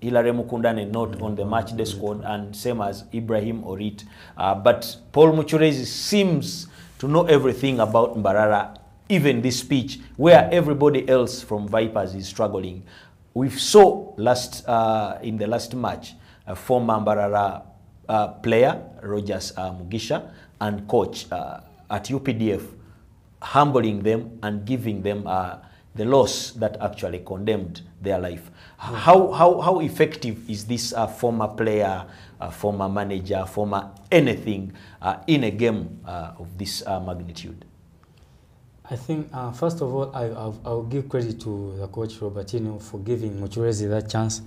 Hilary Mukundane not on the match day squad, and same as Ibrahim Orit. But Paul Muchurezi seems to know everything about MBARARA, even this pitch, where everybody else from Vipers is struggling. We saw in the last match a former MBARARA player, Rogers Mugisha, and coach at UPDF, humbling them and giving them the loss that actually condemned their life. How effective is this former player, former manager, former anything in a game of this magnitude? I think, first of all, I'll give credit to the coach Robertino for giving Muchurezi that chance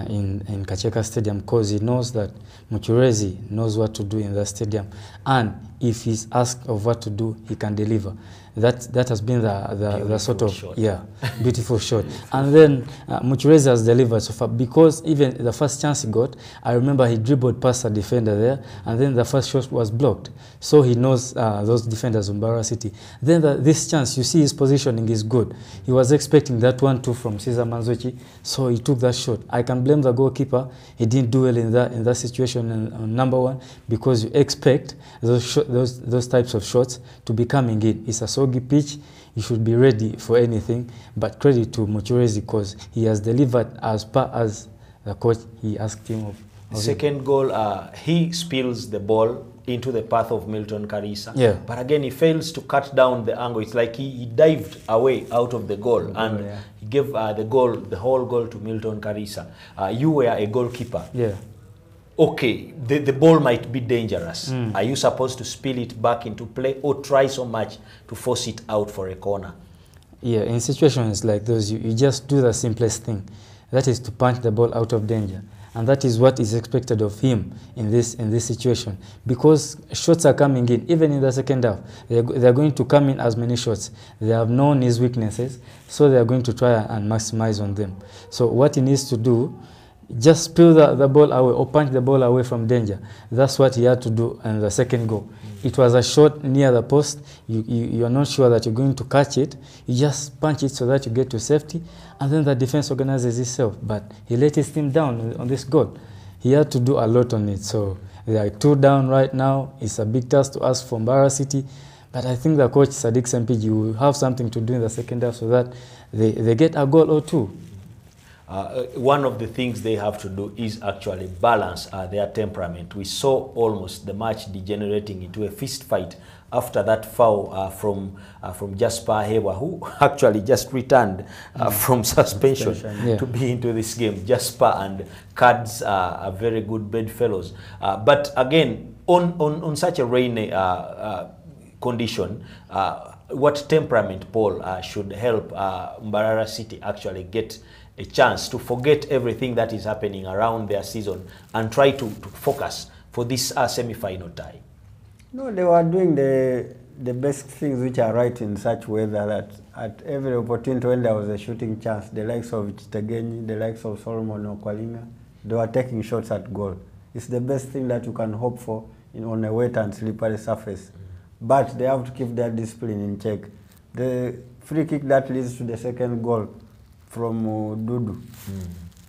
in Kacheka Stadium, because he knows that Muchurezi knows what to do in the stadium, and if he's asked of what to do, he can deliver. That has been the sort of shot. Beautiful shot. And then Muchurezi has delivered so far, because even the first chance he got, I remember he dribbled past a defender there, and then the first shot was blocked. So he knows those defenders of MBARARA City. Then this chance, you see his positioning is good. He was expecting that 1-2 from Caesar Manzoki, so he took that shot. I can blame the goalkeeper. He didn't do well in that situation on number 1, because you expect those types of shots to be coming in. It's a soggy pitch. You should be ready for anything. But credit to Muchurezi, because he has delivered as per as the coach he asked him The second goal, he spills the ball into the path of Milton Karisa. Yeah. But again, he fails to cut down the angle. It's like he dived away out of the goal, and he gave the whole goal to Milton Karisa. You were a goalkeeper. Yeah. Okay, the ball might be dangerous. Are you supposed to spill it back into play or try so much to force it out for a corner? Yeah, in situations like those, you just do the simplest thing. That is to punch the ball out of danger. And that is what is expected of him in this situation. Because shots are coming in, even in the second half. They are going to come in as many shots. They have known his weaknesses, so they are going to try and maximize on them. So what he needs to do, just spill the ball away or punch the ball away from danger. That's what he had to do in the second goal. It was a shot near the post. You are not sure that you're going to catch it. You just punch it so that you get to safety, and then the defense organizes itself. But he let his team down on this goal. He had to do a lot on it. So they are 2 down right now. It's a big task to ask for MBARARA City. But I think the coach, Sadiq Sempiji, will have something to do in the second half so that they get a goal or 2. One of the things they have to do is actually balance their temperament. We saw almost the match degenerating into a fist fight after that foul from Jasper Hewa, who actually just returned from suspension to be into this game. Jasper and Cards are very good bedfellows. But again, on such a rainy condition, what temperament, Paul, should help MBARARA City actually get a chance to forget everything that is happening around their season and try to focus for this semi-final tie? No, they were doing the best things which are right in such weather that at every opportunity when there was a shooting chance, the likes of Chitegenyi, the likes of Solomon Okwalinga, they were taking shots at goal. It's the best thing that you can hope for on a wet and slippery surface. But they have to keep their discipline in check. The free kick that leads to the second goal from Dudu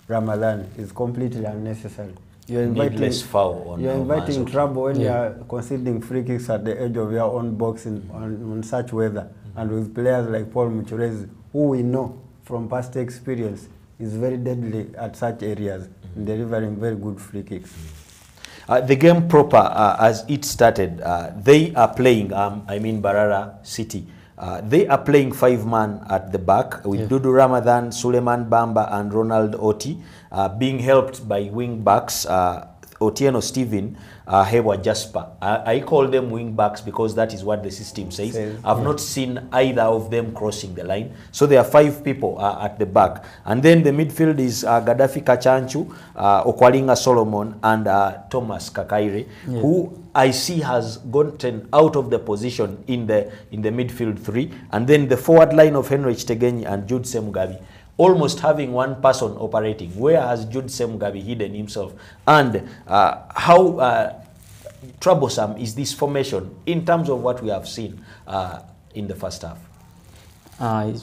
Ramadan is completely unnecessary. You're inviting trouble when you are conceding free kicks at the edge of your own box on such weather, and with players like Paul Muchurezi, who we know from past experience is very deadly at such areas, delivering very good free kicks. The game proper, as it started, they are playing, MBARARA City. They are playing 5-man at the back with Dudu Ramadan, Suleiman Bamba, and Ronald Oti, being helped by wing backs Otieno Stephen, Hewa Jasper. I call them wing backs because that is what the system says. I've not seen either of them crossing the line. So there are 5 people at the back. And then the midfield is Gaddafi Kachanchu, Okwalinga Solomon, and Thomas Kakaire, who I see has gotten out of the position in the midfield 3. And then the forward line of Henry Chitegenyi and Jude Semugabi, almost having one person operating. Where has Jude Semugabi hidden himself? And how troublesome is this formation in terms of what we have seen in the first half?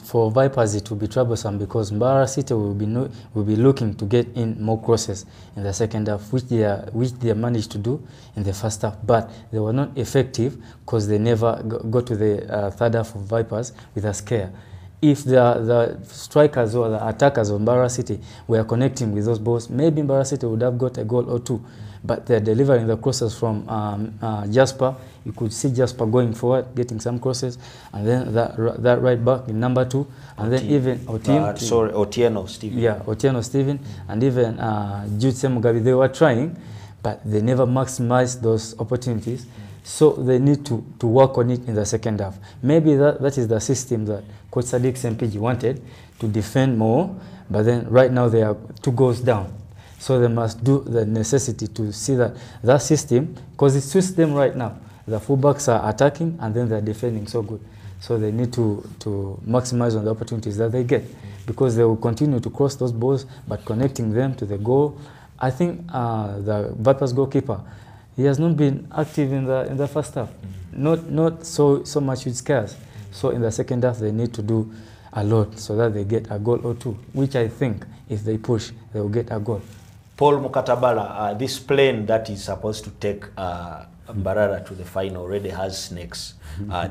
For Vipers, it will be troublesome because MBARARA City will be looking to get in more crosses in the second half, which they managed to do in the first half, but they were not effective because they never got to the third half of Vipers with a scare. If the strikers or the attackers of MBARARA City were connecting with those balls, maybe MBARARA City would have got a goal or 2. But they're delivering the crosses from Jasper. You could see Jasper going forward, getting some crosses, and then that right back in number 2, and then even Otieno Stephen. Yeah, Otieno Stephen, and even Jude Semugabi. They were trying, but they never maximized those opportunities. So they need to work on it in the second half. Maybe that is the system that Coach Sadiq Sempiji wanted, to defend more, but then right now they are 2 goals down. So they must do the necessity to see that system, because it suits them right now. The fullbacks are attacking and then they're defending so good. So they need to maximize on the opportunities that they get, because they will continue to cross those balls, but connecting them to the goal. I think the Vipers goalkeeper, he has not been active in the first half. Not so much with scares. So in the second half they need to do a lot so that they get a goal or 2, which I think if they push, they will get a goal. Paul Mukatabala, this plane that is supposed to take MBARARA to the final already has snakes.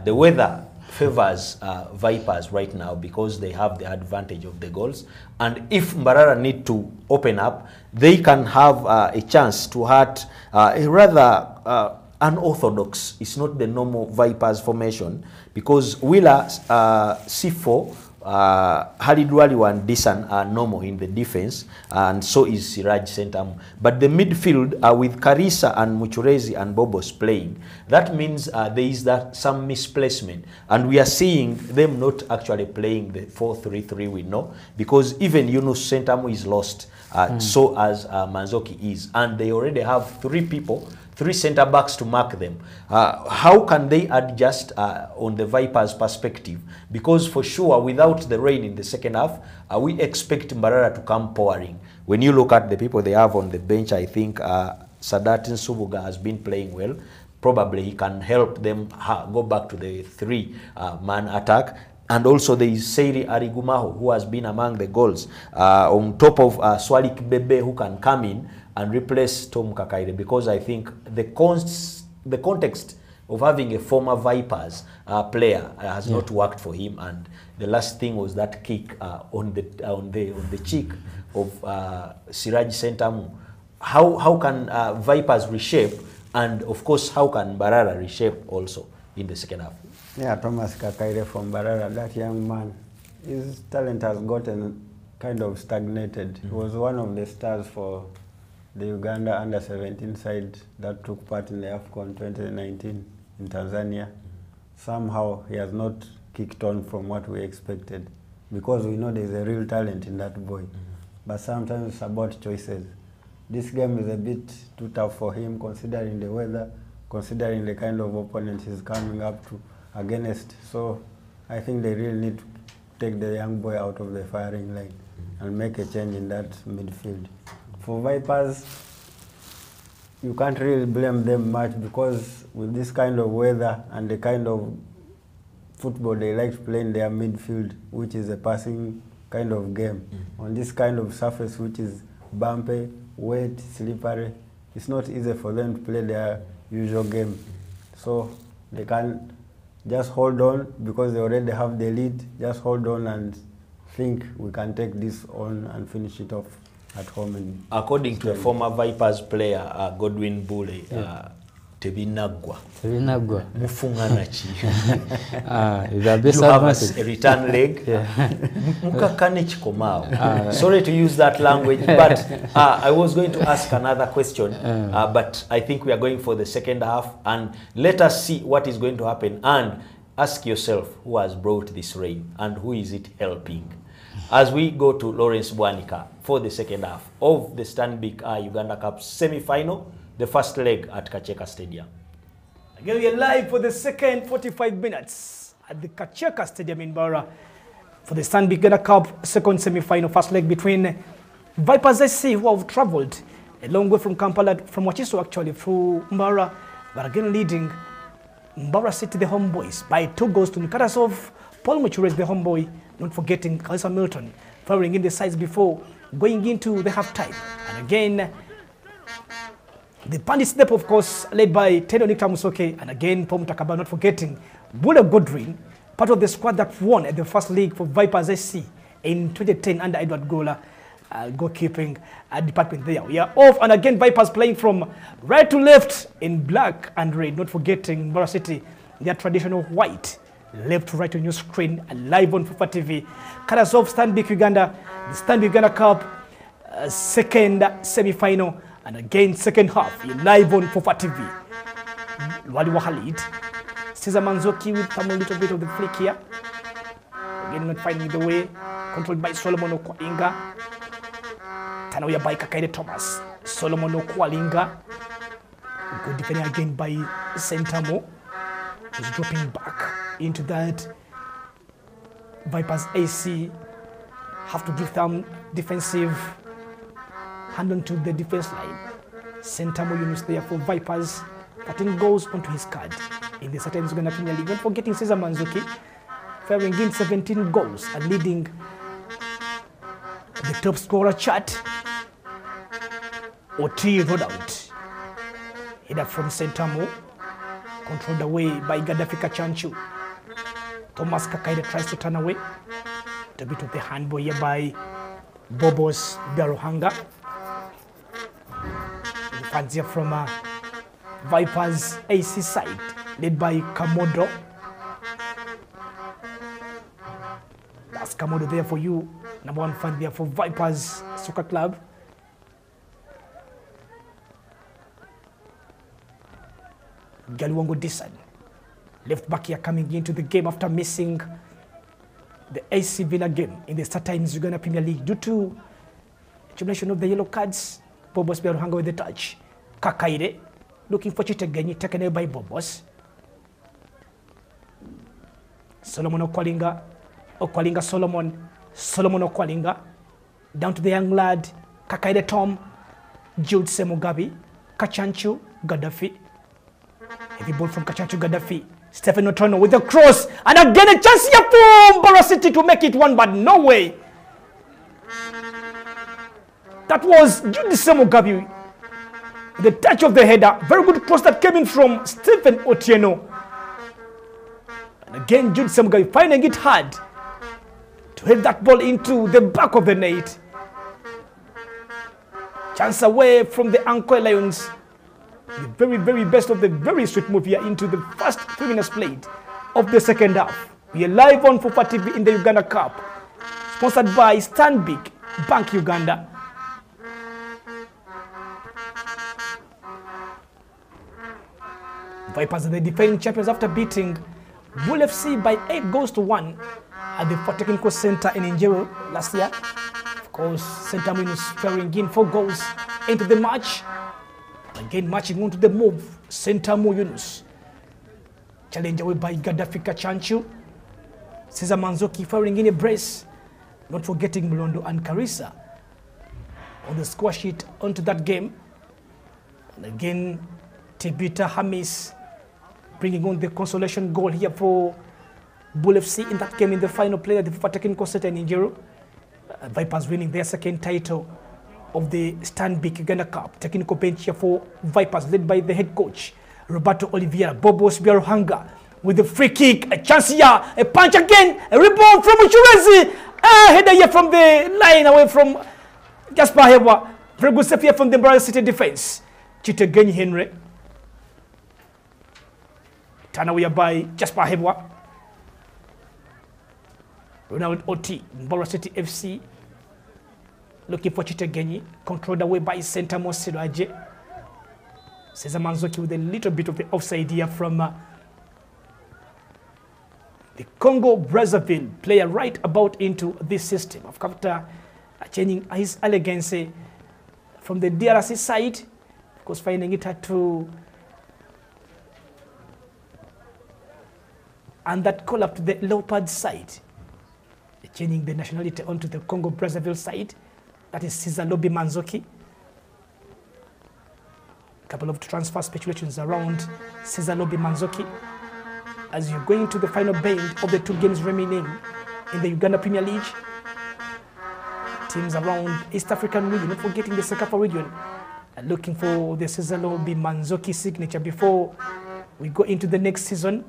The weather favors Vipers right now because they have the advantage of the goals. And if MBARARA need to open up, they can have a chance to hurt a rather unorthodox, it's not the normal Vipers formation, because Willa, C4, Halid Waliwa and Disan are normal in the defense, and so is Siraj Sentamu. But the midfield, with Karisa and Muchurezi and Bobos playing, that means there is some misplacement. And we are seeing them not actually playing the 4-3-3 we know, because even Yunus Sentamu is lost, so as Manzoki is. And they already have 3 center backs to mark them. How can they adjust on the Vipers perspective? Because for sure, without the rain in the second half, we expect MBARARA to come pouring. When you look at the people they have on the bench, I think Sadatin Subuga has been playing well. Probably he can help them go back to the 3-man attack. And also there is Seiri Arigumaho, who has been among the goals. On top of Swalik Bebe, who can come in and replace Tom Kakaire, because I think the context of having a former Vipers player has not worked for him, and the last thing was that kick on the cheek of Siraj Sentamu. How can Vipers reshape, and of course how can MBARARA reshape also in the second half? Yeah, Thomas Kakaire from MBARARA, that young man, his talent has gotten kind of stagnated. He was one of the stars for the Uganda under-17 side that took part in the AFCON 2019 in Tanzania. Somehow he has not kicked on from what we expected, because we know there's a real talent in that boy. But sometimes it's about choices. This game is a bit too tough for him, considering the weather, considering the kind of opponent he's coming up to against. So I think they really need to take the young boy out of the firing line and make a change in that midfield. For Vipers, you can't really blame them much, because with this kind of weather and the kind of football they like to play in their midfield, which is a passing kind of game, on this kind of surface which is bumpy, wet, slippery, it's not easy for them to play their usual game. So they can just hold on, because they already have the lead, just hold on and think we can take this on and finish it off at home. According to a former Vipers player, Godwin Bule, Tebinagwa. Mufunganachi. You have a return leg. Sorry to use that language, but I was going to ask another question, but I think we are going for the second half, and let us see what is going to happen, and ask yourself who has brought this rain and who is it helping. As we go to Lawrence Bwanika for the second half of the STANBIC Uganda Cup semi-final, the first leg at Kacheka Stadium. Again, we are live for the second 45 minutes at the Kacheka Stadium in MBARARA for the STANBIC Uganda Cup second semi-final, first leg between Vipers SC, who have traveled a long way from Kampala, from Wachiso actually, through MBARARA, but again leading MBARARA City, the homeboys, by 2 goals to Nikatas of Paul Muchurez, the homeboy, not forgetting Kalisa Milton, firing in the sides before going into the half-time. And again, the Bandit step, of course, led by Tedo Nikta Musoke, and again, Paul Mutakaba, not forgetting Bula Godwin, part of the squad that won at the first league for Vipers SC in 2010 under Edward Gola, goalkeeping department there. We are off, and again, Vipers playing from right to left in black and red, not forgetting MBARARA City, their traditional white. Left to right on your screen, and live on FUFA TV. Colors of STANBIC Uganda, the STANBIC Uganda Cup, second semi-final, and again second half, live on FUFA TV. Wali Wahalid, Cesar Manzoki with a little bit of the flick here. Again, not finding the way, controlled by Solomon Okwalinga. Tanawia by Kakaide Thomas. Solomon Okwalinga. Good defending again by Sentamo, who's dropping back into that. Vipers AC have to give them defensive hand onto the defense line. Sentamo Yunus there for Vipers, 13 goals onto his card in the Saturday Uganda Premier League. Not forgetting Cesar Manzoki, firing in 17 goals and leading the top scorer chart. Oti rolled out. Header from Sentamo, controlled away by Gaddafi Kachanchu. Thomas Kakaide tries to turn away. A bit of the handball here by Bobos Biaruhanga. The fans here from Vipers AC side, led by Kamodo. That's Kamodo there for you. Number 1 fan there for Vipers Soccer Club. Galuongo Disan, left back here, coming into the game after missing the AC Villa game in the StarTimes Uganda Premier League due to accumulation of the yellow cards. Bobos Biaruhanga with the touch. Kakaide looking for Chitegenyi, taken away by Bobos. Solomon Okwalinga Solomon Okwalinga, down to the young lad, Kakaide Tom, Jude Semugabi, Kachanchu Gaddafi. Heavy ball from Kachanchu Gaddafi. Stephen Otono with the cross, and again a chance here for Mbara City to make it one, but no way. That was Jude Semugabi. The touch of the header, very good cross that came in from Stephen Otieno. And again, Jude Semugabi finding it hard to hit that ball into the back of the net. Chance away from the Ankoy Lions. The very, very best of the very sweet move here into the first 3 minutes played of the second half. We are live on Fufa TV in the Uganda Cup, sponsored by STANBIC Bank Uganda. Vipers are the defending champions after beating Bull FC by 8 goals to 1 at the Technical Center in Injero last year. Of course, Center Minus faring in 4 goals into the match. Again, marching on to the move, Center Mo Yunus. Challenge away by Gaddafi Kachanchu. Cesar Manzoki firing in a brace. Not forgetting Mulondo and Karisa on the score sheet onto that game. And again, Tibita Hamis bringing on the consolation goal here for Bull FC in that game in the final play at the FIFA Technical Center in Injero. Vipers winning their second title of the STANBIC Uganda Cup. Technical bench here for Vipers, led by the head coach, Roberto Oliveira. Bobos Biaruhanga with the free kick, a chance here, a punch again, a rebound from Uchurezi, a header here from the line away from Gaspar Hewa. Very good save here from the Mbara City defense. Chitegenyi Henry. Turn away by Gaspar Hewa. Ronald Oti, Mbara City FC. Looking for Chitegenyi, controlled away by Center Mosidoaje. Cesar Manzoki with a little bit of the offside here from the Congo Brazzaville player right about into this system. After changing his elegance from the DRC side, of course, finding it hard to and that call up to the Leopard side, changing the nationality onto the Congo Brazzaville side. That is Cesar Lobi Manzoki. A couple of transfer speculations around Cesar Lobi Manzoki as you're going to the final bend of the 2 games remaining in the Uganda Premier League. Teams around East African region, not forgetting the Sekafa region, are looking for the Cesar Lobi Manzoki signature before we go into the next season.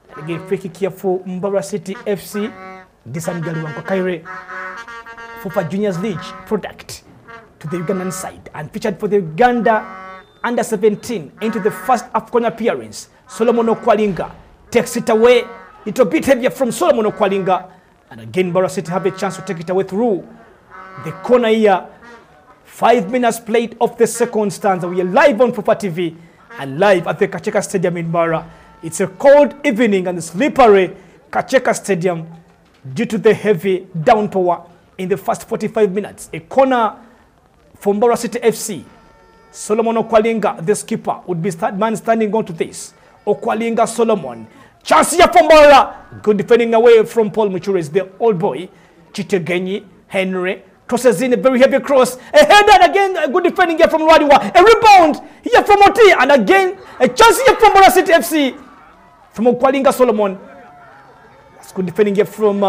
And again, free kick here for Mbara City FC. Disan Galuanko Kaire. FUFA Juniors League product to the Ugandan side and featured for the Uganda under-17 into the first AFCON appearance. Solomon Okwalinga takes it away. Little bit heavier from Solomon Okwalinga. And again, Mbara City have a chance to take it away through the corner here. 5 minutes played of the second stanza. We are live on FUFA TV and live at the Kacheka Stadium in Mbara. It's a cold evening and slippery Kacheka Stadium due to the heavy downpour. In the first 45 minutes, a corner for Mbara City FC. Solomon Okwalinga, the skipper, would be man standing on to this. Okwalinga Solomon. Chance here for Mbara. Good defending away from Paul Muchures, the old boy. Chitegenyi Henry crosses in a very heavy cross. A header and again, a good defending here from Rwadiwa. A rebound here from Oti. And again, a chance here from Mbara City FC. From Okwalinga Solomon. That's good defending here from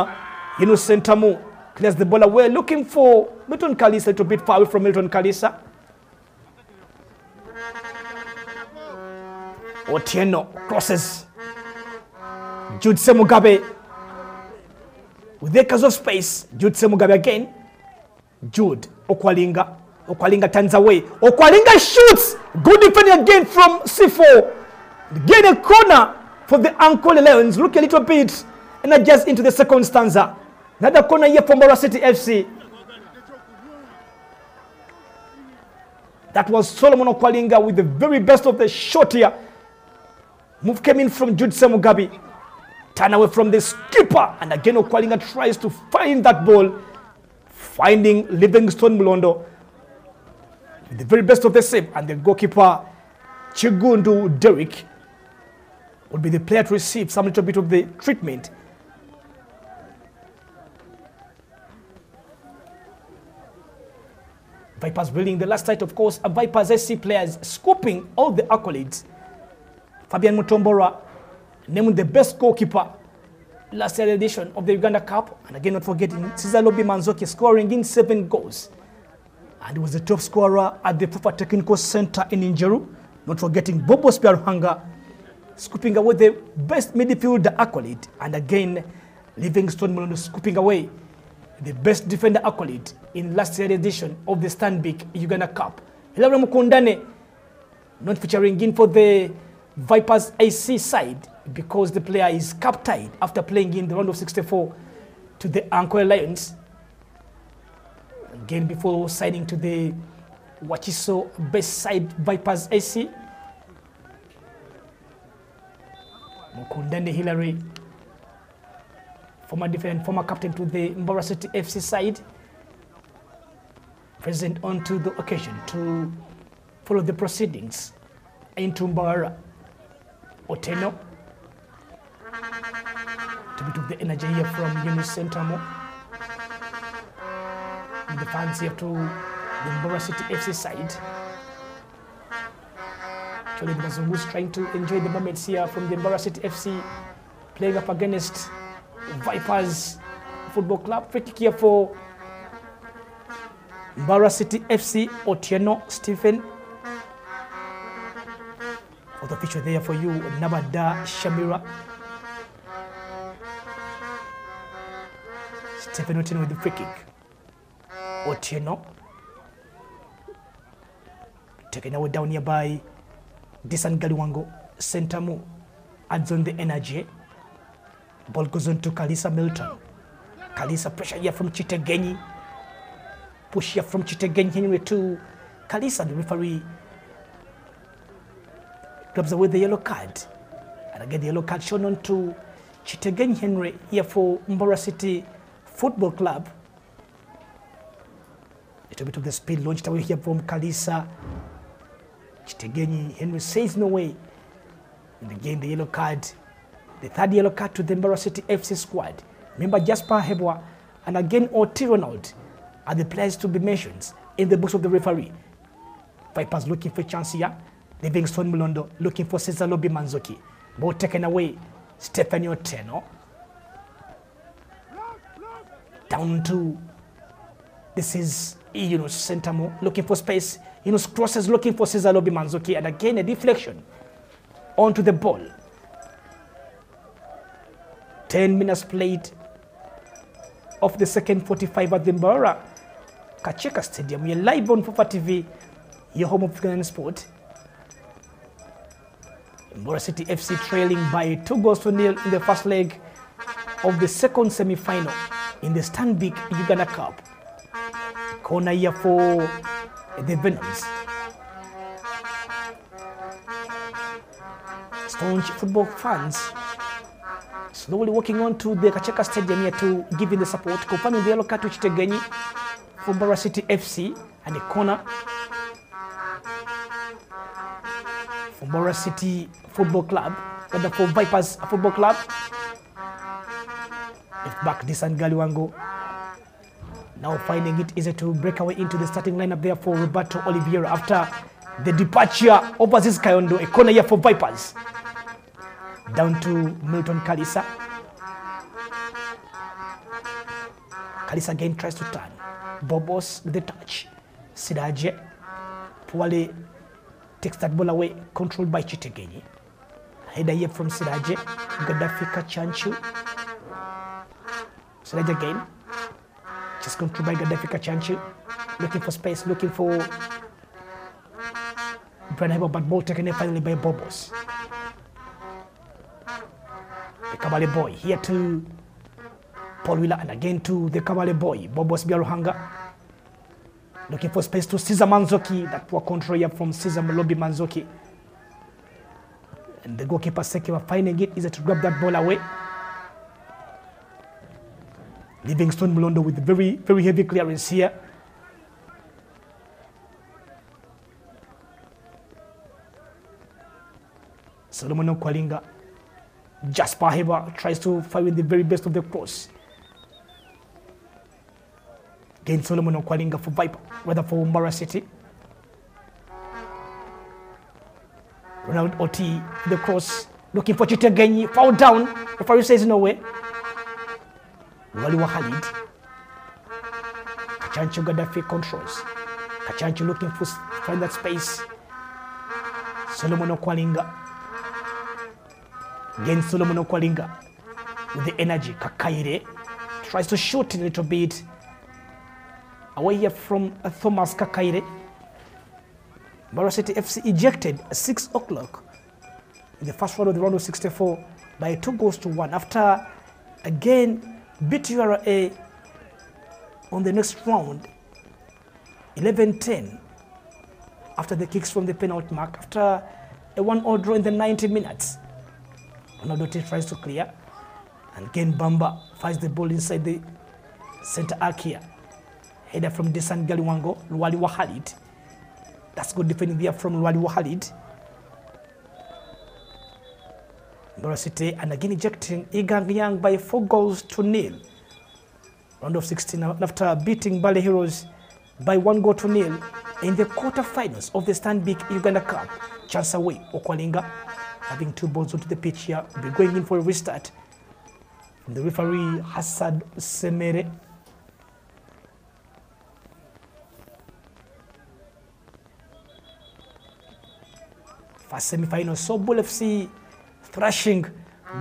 Innocent Tamu. Clears the ball away, looking for Milton Kalisa, a little bit far away from Milton Kalisa. Otieno crosses. Jude Semugabe With acres of space, Jude Semugabe again. Jude Okwalinga. Okwalinga turns away. Okwalinga shoots. Good defending again from C4. Again a corner for the Ankole Lions. Look a little bit and adjust into the second stanza. Another corner here from Mbarara City FC. That was Solomon Okwalinga with the very best of the shot here. Move came in from Jude Semugabe. Turn away from the skipper. And again Okwalinga tries to find that ball. Finding Livingstone Mulondo. With the very best of the save. And the goalkeeper, Chigundu Derrick, would be the player to receive some little bit of the treatment. Vipers winning the last night, of course, Vipers SC players scooping all the accolades. Fabian Mutombora named the best goalkeeper last year edition of the Uganda Cup. And again, not forgetting Cesar Lobi Manzoki scoring in 7 goals. And he was the top scorer at the FIFA Technical Center in Injeru. Not forgetting Bobo Spiaruhanga scooping away the best midfielder accolade. And again, Livingstone Mulondo scooping away the best defender accolade in last year's edition of the STANBIC Uganda Cup. Hilary Mukundane not featuring in for the Vipers AC side because the player is cap-tied after playing in the round of 64 to the Ankole Lions. Again, before signing to the Wachiso best side Vipers AC. Mukundane Hilary, former defender and former captain to the Mbarara City FC side, present onto the occasion to follow the proceedings into Mbarara. Oteno to be took the energy here from Yunus Sentamo. And the fans here to the Mbarara City FC side. Actually, the Bazungus trying to enjoy the moments here from the Mbarara City FC playing up against Vipers Football Club. Free kick here for Mbarara City FC. Otieno Stephen. For the feature there for you, Nabada Shamira. Stephen Otieno with the free kick. Otieno. Taken away down here by Disan Galiwango. Sentamu adds on the energy. Ball goes on to Kalisa Milton. Kalisa pressure here from Chitegenyi. Push here from Chitegenyi anyway to Kalisa. The referee grabs away the yellow card. And again the yellow card shown on to Chitegenyi Henry here for Mbarara City Football Club. A little bit of the speed launched away here from Kalisa. Chitegenyi Henry says no way. And again the yellow card. The third yellow card to the Mbarara City FC squad. Remember Jasper Hebwa and again Oti Ronald are the players to be mentioned in the books of the referee. Vipers looking for chance here. Livingstone Mulondo looking for Cesar Lobi Manzoki. Ball taken away. Stephanie Oteno. Down to, this is Yunus Sentamo looking for space. Yunus crosses looking for Cesar Lobi Manzoki. And again a deflection onto the ball. 10 minutes played of the second 45 at the Mbarara Kacheka Stadium. We are live on FIFA TV, your home of Ugandan sport. Mbarara City FC trailing by 2-0 in the first leg of the second semi-final in the STANBIC Uganda Cup. Corner here for the Venoms. Staunch football fans slowly walking on to the Kacheka Stadium here to give in the support. Confirming the yellow card to Chitegenyi for Mbarara City FC. And a corner for Mbarara City Football Club. Rather for Vipers Football Club. Left back Disan Galiwango. Now finding it easy to break away into the starting lineup there for Roberto Oliveira after the departure of Aziz Kayondo. A corner here for Vipers. Down to Milton Kalisa. Kalisa again tries to turn. Bobos with the touch. Sidaje poorly takes that ball away, controlled by Chitegenyi. Header here from Sidaje. Gaddafi Kachanchu. Sledge again. Just controlled by Gaddafi Kachanchi. Looking for space, looking for Branhebo, but ball taken in finally by Bobos. The Kabale boy here to Paul Wheeler, and again to the Kabale boy, Bobos Biaruhanga. Looking for space to Cesar Manzoki. That poor control here from Cesar Malobi Manzoki. And the goalkeeper Sekiwa finding it easy to grab that ball away. Livingston Mulondo with very, very heavy clearance here. Solomon Okwalinga. Jasper Heba tries to fire with the very best of the cross. Again, Solomon Okwalinga for Viper, rather for Mbara City. Ronald Oti, the cross, looking for Chitegenyi, foul down. The referee says no way. Waliwa Khalid. Kachanchi Gaddafi controls. Kachanchi looking for find that space. Solomon Okwalinga. Again, Solomon Okwalinga with the energy. Kakaire tries to shoot a little bit away here from Thomas Kakaire. Mbara City FC ejected at 6 o'clock in the first round of the round of 64 by 2-1 after again beat URA on the next round 11-10 after the kicks from the penalty mark after a 1-0 draw in the 90 minutes. Ronaldo tries to clear, and again Bamba finds the ball inside the center arc here. Header from Desan Galiwango, Luwaliwa Khalid. That's good defending there from Luwaliwa Khalid. Mbara City, and again ejecting Igang Yang by 4-0. Round of 16 after beating Bale Heroes by 1-0 in the quarterfinals of the STANBIC Uganda Cup. Chance away, Okwalinga having 2 balls onto the pitch here. Will be going in for a restart from the referee Hassad Semere. First semi-final, Sobol FC thrashing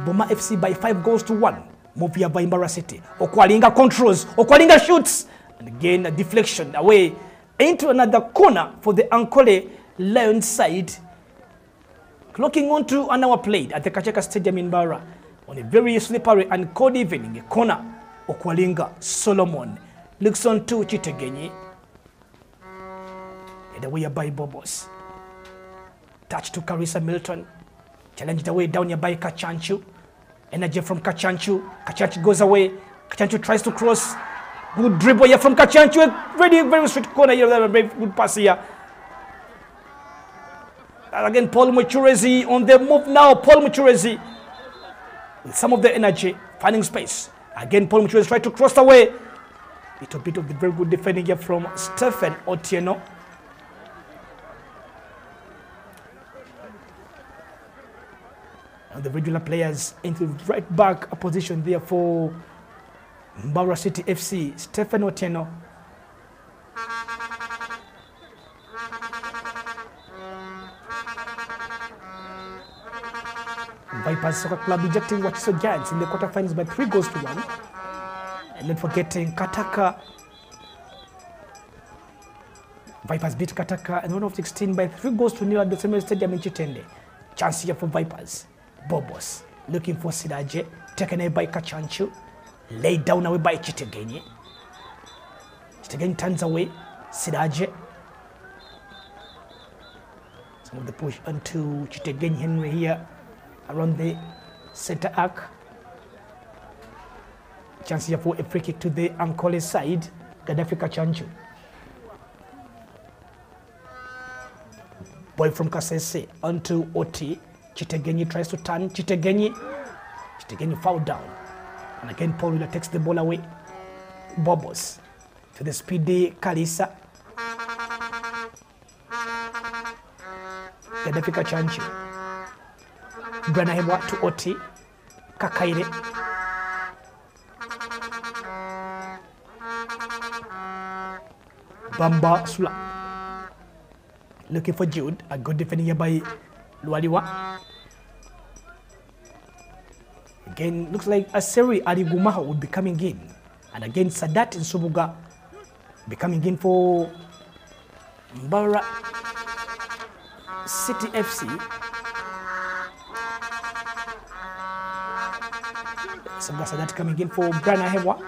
Boma FC by 5-1. Move here by Mbara City. Okwalinga controls. Okwalinga shoots. And again, a deflection away into another corner for the Ankole Lions side. Clocking on to an hour played at the Kacheka Stadium in Mbara on a very slippery and cold evening. A corner. Okwalinga, Solomon looks on to Chitegenyi. And away by Bobos. Touch to Carissa Milton. Challenged away down here by Kachanchu. Energy from Kachanchu. Kachanchu goes away. Kachanchu tries to cross. Good dribble here from Kachanchu. Very, very straight corner here. Very good pass here. And again, Paul Muchurezi on the move now. Paul Muchurezi with some of the energy, finding space. Again, Paul Muchurezi tries to cross away. Little bit of the very good defending here from Stephen Otieno. And the regular players into right back position there for Mbara City FC. Stephen Otieno. Vipers Soccer Club ejecting Wachiso Giants in the quarterfinals by 3-1. And not forgetting Kataka. Vipers beat Kataka in round of 16 by 3-0 at the Semel Stadium in Chitende. Chance here for Vipers. Bobos looking for Sidaje, taken away by Kachanchu, laid down away by Chitegenyi. Chitegenyi turns away, Sidaje. Some of the push onto Chitegenyi Henry here around the center arc. Chance here for a free kick to the Ankole side, Gaddafi Kachanchu. Boy from Kasese onto Oti. Chitegenyi tries to turn. Chitegenyi foul down. And again, Paul Wheeler takes the ball away. Bobos to the speedy Kalisa. Gaddafi Kachanchi. Branahebwa to Oti. Kakaire. Bamba Sula. Looking for Jude. A good defending here by Lualiwa. Again, looks like Aseri Aligumaha would be coming in And again, Sadat Nsubuga becoming in for Mbarara City FC. Nsubuga Sadat coming in for Brana Hewa.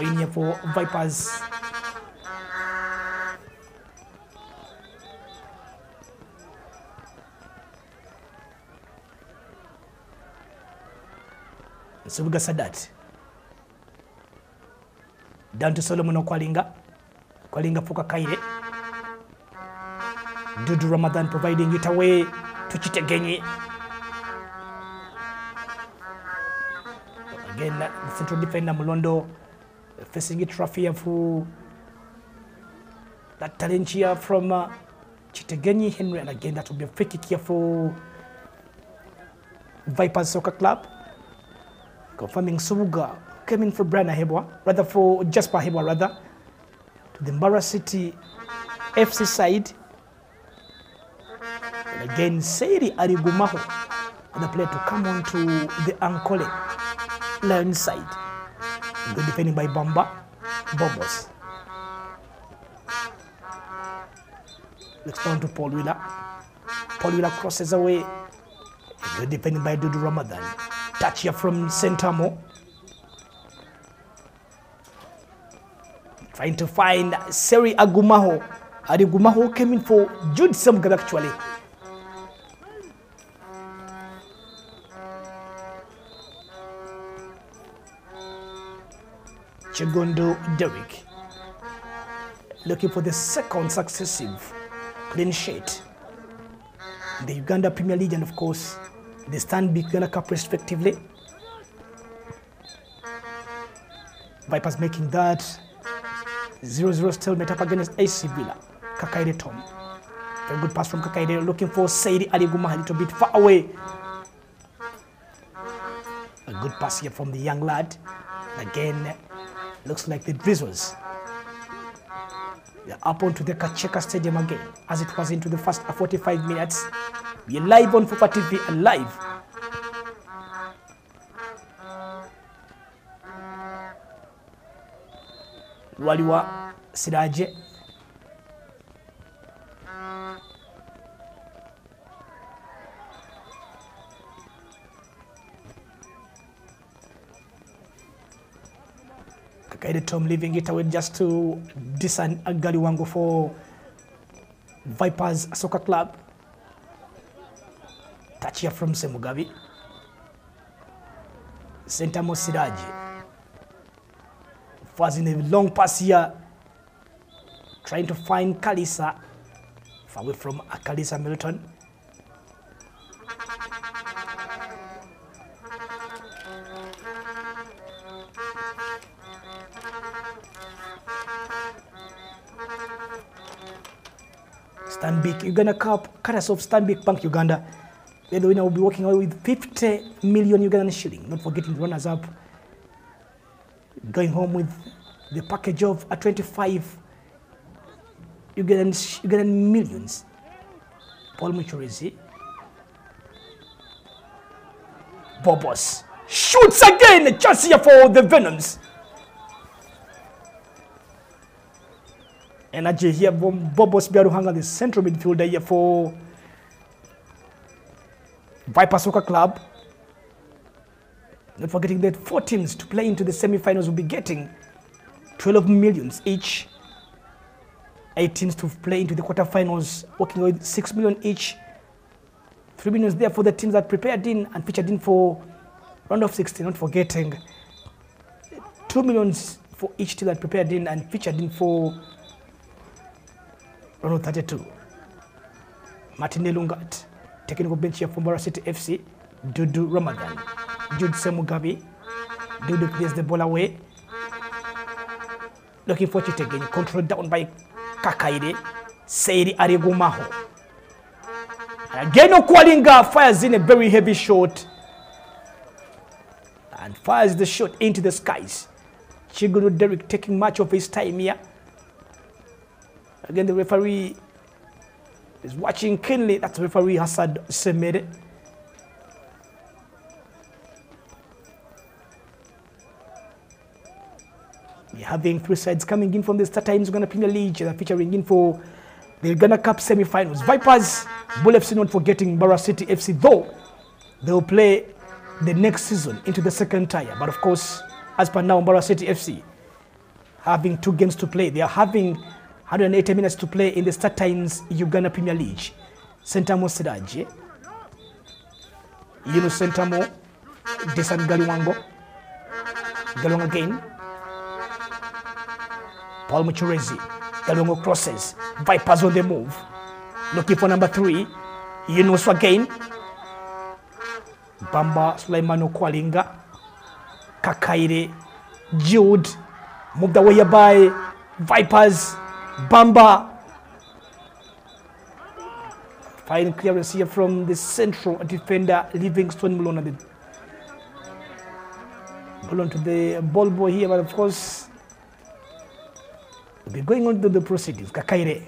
In here for Vipers. Nsubuga Sadat. Down to Solomon Okwalinga. Kwalinga for Kakaire. Dudu Ramadan providing it away to Chitegenyi. Again, the central defender Mulondo facing it rough here for that talent here from Chitegenyi Henry. And again, that will be a free kick here for Vipers Soccer Club. Confirming Subuga came in for Brana Hebwa, rather for Jasper Hebwa, rather, to the MBARARA City FC side. And again, Seiri Arigumaho, the player to come on to the Ankole Lion side. Good defending by Bamba Bobos. Looks down to Paul Wheeler. Paul Wheeler crosses away. Good defending by Dudu Ramadan. Touch here from Sentamo. Trying to find Seri Agumaho. Arigumaho came in for Jude Semugab actually. Chigondo Derrick looking for the second successive clean sheet. The Uganda Premier League and of course the STANBIC Ghana Cup respectively. Vipers making that 0-0 stalemate up against AC Villa. Kakaire Tom. Very good pass from Kakaire looking for Saidi Aliguma a little bit far away. A good pass here from the young lad. Again, looks like the Drizzles. They're up onto the Kacheka Stadium again, as it was into the first 45 minutes. We're live on Fupa TV and live. Waliwa Siraje. Kakaide Tom leaving it away just to Disan Agaliwango for Vipers Soccer Club. Touch here from Semugabi. Sentamo Siraji. Was in a long pass here. Trying to find Kalisa. Far away from Kalisa Milton. STANBIC Uganda Cup, courtesy of STANBIC Bank Uganda. The winner will be walking away with 50 million Ugandan shilling. Not forgetting the runners up going home with the package of 25 Ugandan millions. Paul Muchurizi. Bobos shoots again. A chance here for the Venoms. Energy here from Bobos Biaruhanga, the central midfielder here for Viper Soccer Club. Not forgetting that 4 teams to play into the semi-finals will be getting 12 millions each. 8 teams to play into the quarterfinals, working with 6 million each. 3 millions there for the teams that prepared in and featured in for round of 16. Not forgetting 2 millions for each team that prepared in and featured in for round of 32. Martin Lungat, technical bench here from MBARARA City FC. Dudu Ramadan. Jude Semugabi. Dudu plays the ball away. Looking for it again. Controlled down by Kakaide. Seiri Arigumaho. Again, Okwalinga fires in a very heavy shot. And fires the shot into the skies. Chigondo Derrick taking much of his time here. Again, the referee is watching keenly. That's referee Hassad Semere. We're having 3 sides coming in from the Star Times Uganda Premier League that are featuring in for the Uganda Cup semi-finals. Vipers, Bull FC not forgetting MBARARA City FC, though they will play the next season into the second tier. But of course, as per now, MBARARA City FC having 2 games to play. They are having 180 minutes to play in the Star Times Uganda Premier League. Sentamo Sidaje, Yunus Sentamo, Desan Galiwango, Galwang again, Paul Muchurezi, Galwang crosses, Vipers on the move, looking for number 3, Yunus again, Bamba Sulaimano Kwalinga, Kakaire, Jude, moved away by Vipers, Bamba. Fine clearance here from the central defender, Livingston Mulona. Ball on to the ball boy here, but of course, we'll be going on to the proceedings. Kakaire.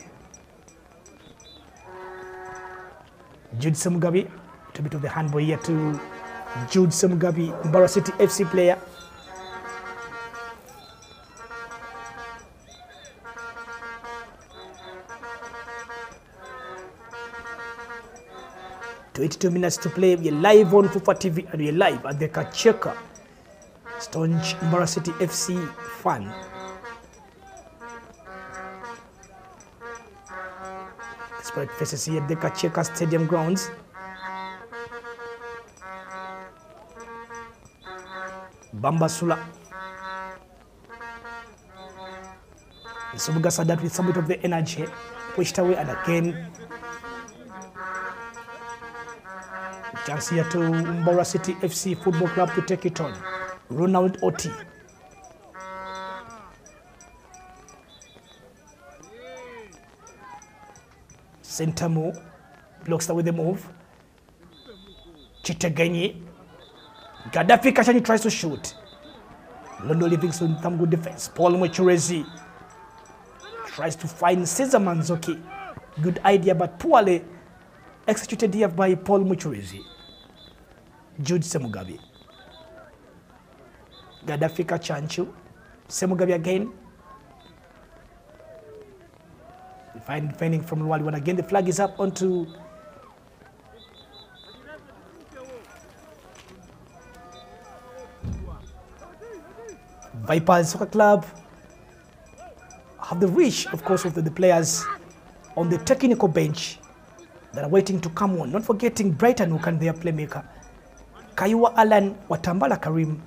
Jude Semugabi, a bit of the handball here to Jude Semugabi, MBARARA City FC player. To 82 minutes to play. We're live on Fufa TV and we're live at the Kacheka. Staunch MBARARA City FC fan. Despite faces here at the Kacheka Stadium grounds. Bamba Sula. Subuga Sadat with some bit of the energy pushed away, and again chance here to MBARARA City FC Football Club to take it on. Ronald Oti. Sentamo blocks away the move. Chitegenyi. Gaddafi Kashani tries to shoot. Londo Livingston, some good defense. Paul Muchurezi tries to find Cesar Manzoki. Good idea, but poorly executed here by Paul Muchurezi. Jude Semugabi. Gaddafi Kachanchu. Semugabi again. Fine defending from Luwali. Again, the flag is up onto Vipers Soccer Club. Have the reach, of course, of the players on the technical bench that are waiting to come on. Not forgetting Brighton, who can be their playmaker. Kayua Alan, Watambala Karim,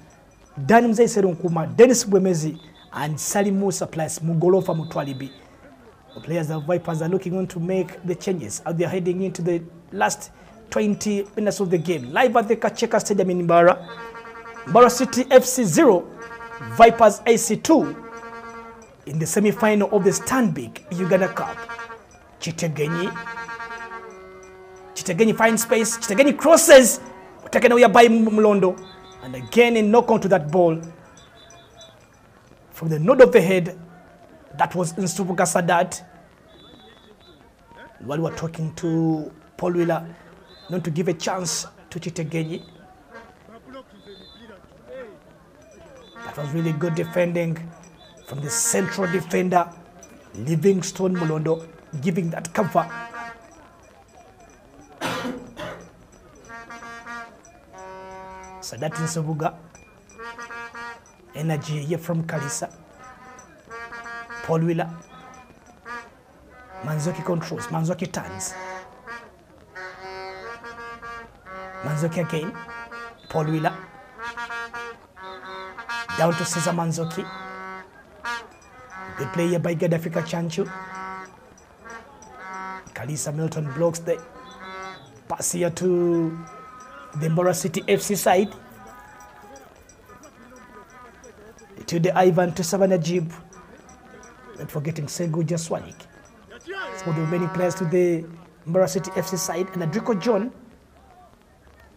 Dan Mzee Serunkuma, Dennis Bwemezi, and Salim Musa plus Mugolofa Mutwalibi. The players of Vipers are looking on to make the changes as they are heading into the last 20 minutes of the game. Live at the Kacheka Stadium in MBARARA. MBARARA City FC 0, Vipers AC 2 in the semi-final of the STANBIC Uganda Cup. Chitegenyi finds space. Chitegenyi crosses, taken away by Mlondo, and again a knock onto that ball from the node of the head. That was Nsubuga Sadat. While we were talking to Paul Wheeler, not to give a chance to Chitegenyi. That was really good defending from the central defender, Livingston Mulondo, giving that cover. Sadat Nsubuga. Energy here from Kalisa. Paul Wheeler. Manzoki controls. Manzoki turns. Manzoki again. Paul Wheeler. Down to Cesar Manzoki. Good play here by Gaddafi Kachanchu. Kalisa Milton blocks the pass here to the MBARARA City FC side. To the Ivan to Savanajib. Not forgetting Segu Jaswanik. So the remaining players to the MBARARA City FC side, and Adrico John,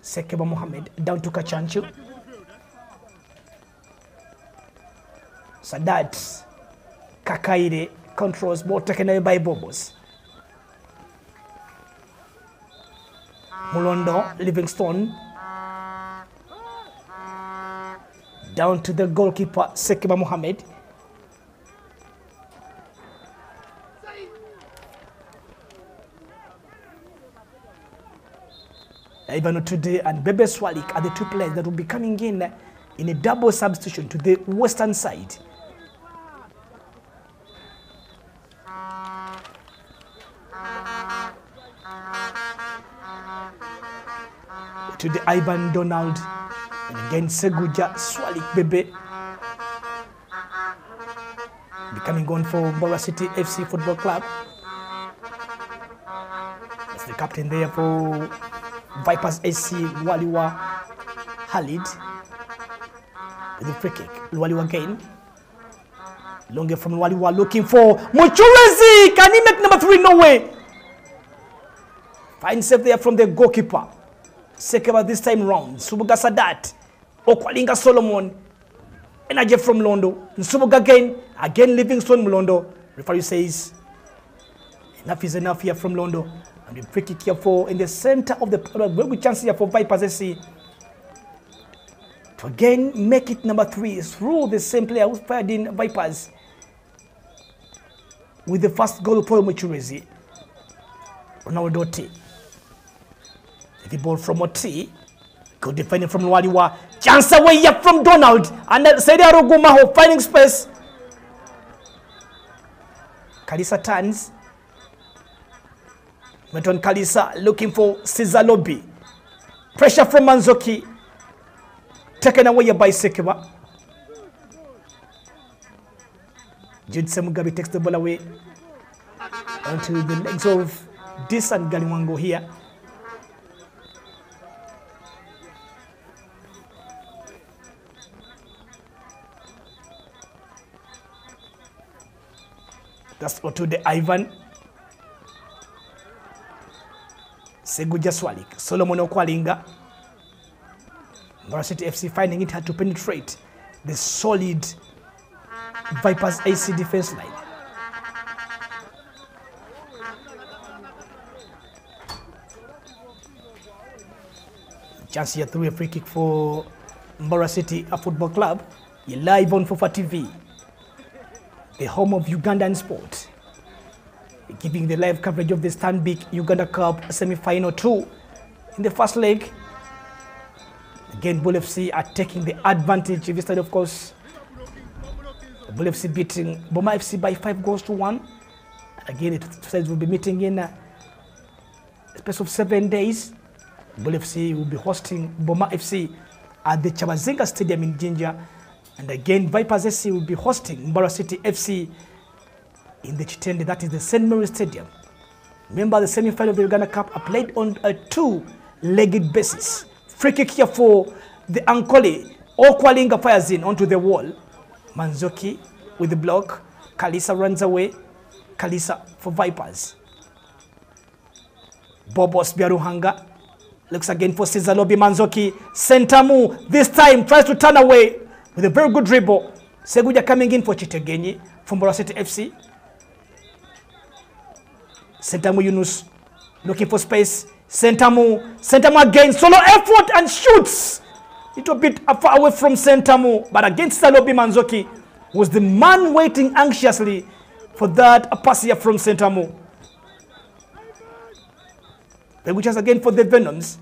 Sekeba Mohammed, down to Kachanchu. Sadat, Kakaire, controls, ball taken away by Bobos. Mulondo, Livingstone, down to the goalkeeper, Sekeba Mohammed. Ivan today and Bebe Swalik are the two players that will be coming in a double substitution to the western side. To the Ivan Donald, and again Seguja Swalik Bebe becoming on for Mbara City FC Football Club. That's the captain there for Vipers AC, Waliwa Khalid with the free kick. Waliwa again. Longer from Waliwa looking for Muchurezi. Can he make number 3? No way. Fine save there from the goalkeeper. Sekeba this time round. Nsubuga Sadat. Okwalinga Solomon. Energy from Londo. Nsubuga again Livingstone Mlondo. Referee says enough is enough here from Londo. And the free kick here for in the center of the very good chance here for Vipers SC to again make it number 3 through the same player who fired in Vipers with the first goal for Muchurezi. Ronaldo T. The ball from Oti. Good defending from Waliwa. Chance away here from Donald. And then Sedia Rogumaho finding space. Kalisa turns. Meton Kalisa looking for Cesar Lobby. Pressure from Manzoki. Taken away by Sekeba. Jude Semugabi takes the ball away onto the legs of Disan Galiwango here. That's to the Ivan. Seguja Swalik. Solomon Okwalinga. Mbara City FC finding it hard to penetrate the solid Vipers AC defense line. Chance here through a free kick for Mbara City Football Club. You're live on Fufa TV, the home of Ugandan sport, giving the live coverage of the STANBIC Uganda Cup semi-final 2 in the first leg. Again, Bull FC are taking the advantage. If you study, of course, Bull FC beating Boma FC by 5-1. Again, the two sides will be meeting in a space of 7 days. Bull FC will be hosting Boma FC at the Chabazinga Stadium in Jinja. And again, Vipers SC will be hosting Mbara City FC in the Chitende, that is the St. Mary's Stadium. Remember, the semi-final of the Uganda Cup are played on a 2-legged basis. Free kick here for the Ankole. Okwalinga fires in onto the wall. Manzoki with the block. Kalisa runs away. Kalisa for Vipers. Bobos Biaruhanga looks again for Cesar Lobby. Manzoki. Sentamu this time tries to turn away with a very good dribble. Seguja coming in for Chitegenyi from Mbara City FC. Sentamu Yunus looking for space. Sentamu again, solo effort and shoots. Little bit far away from Sentamu, but against Salobi Manzoki was the man waiting anxiously for that pass here from Sentamu. The which is again for the Venoms.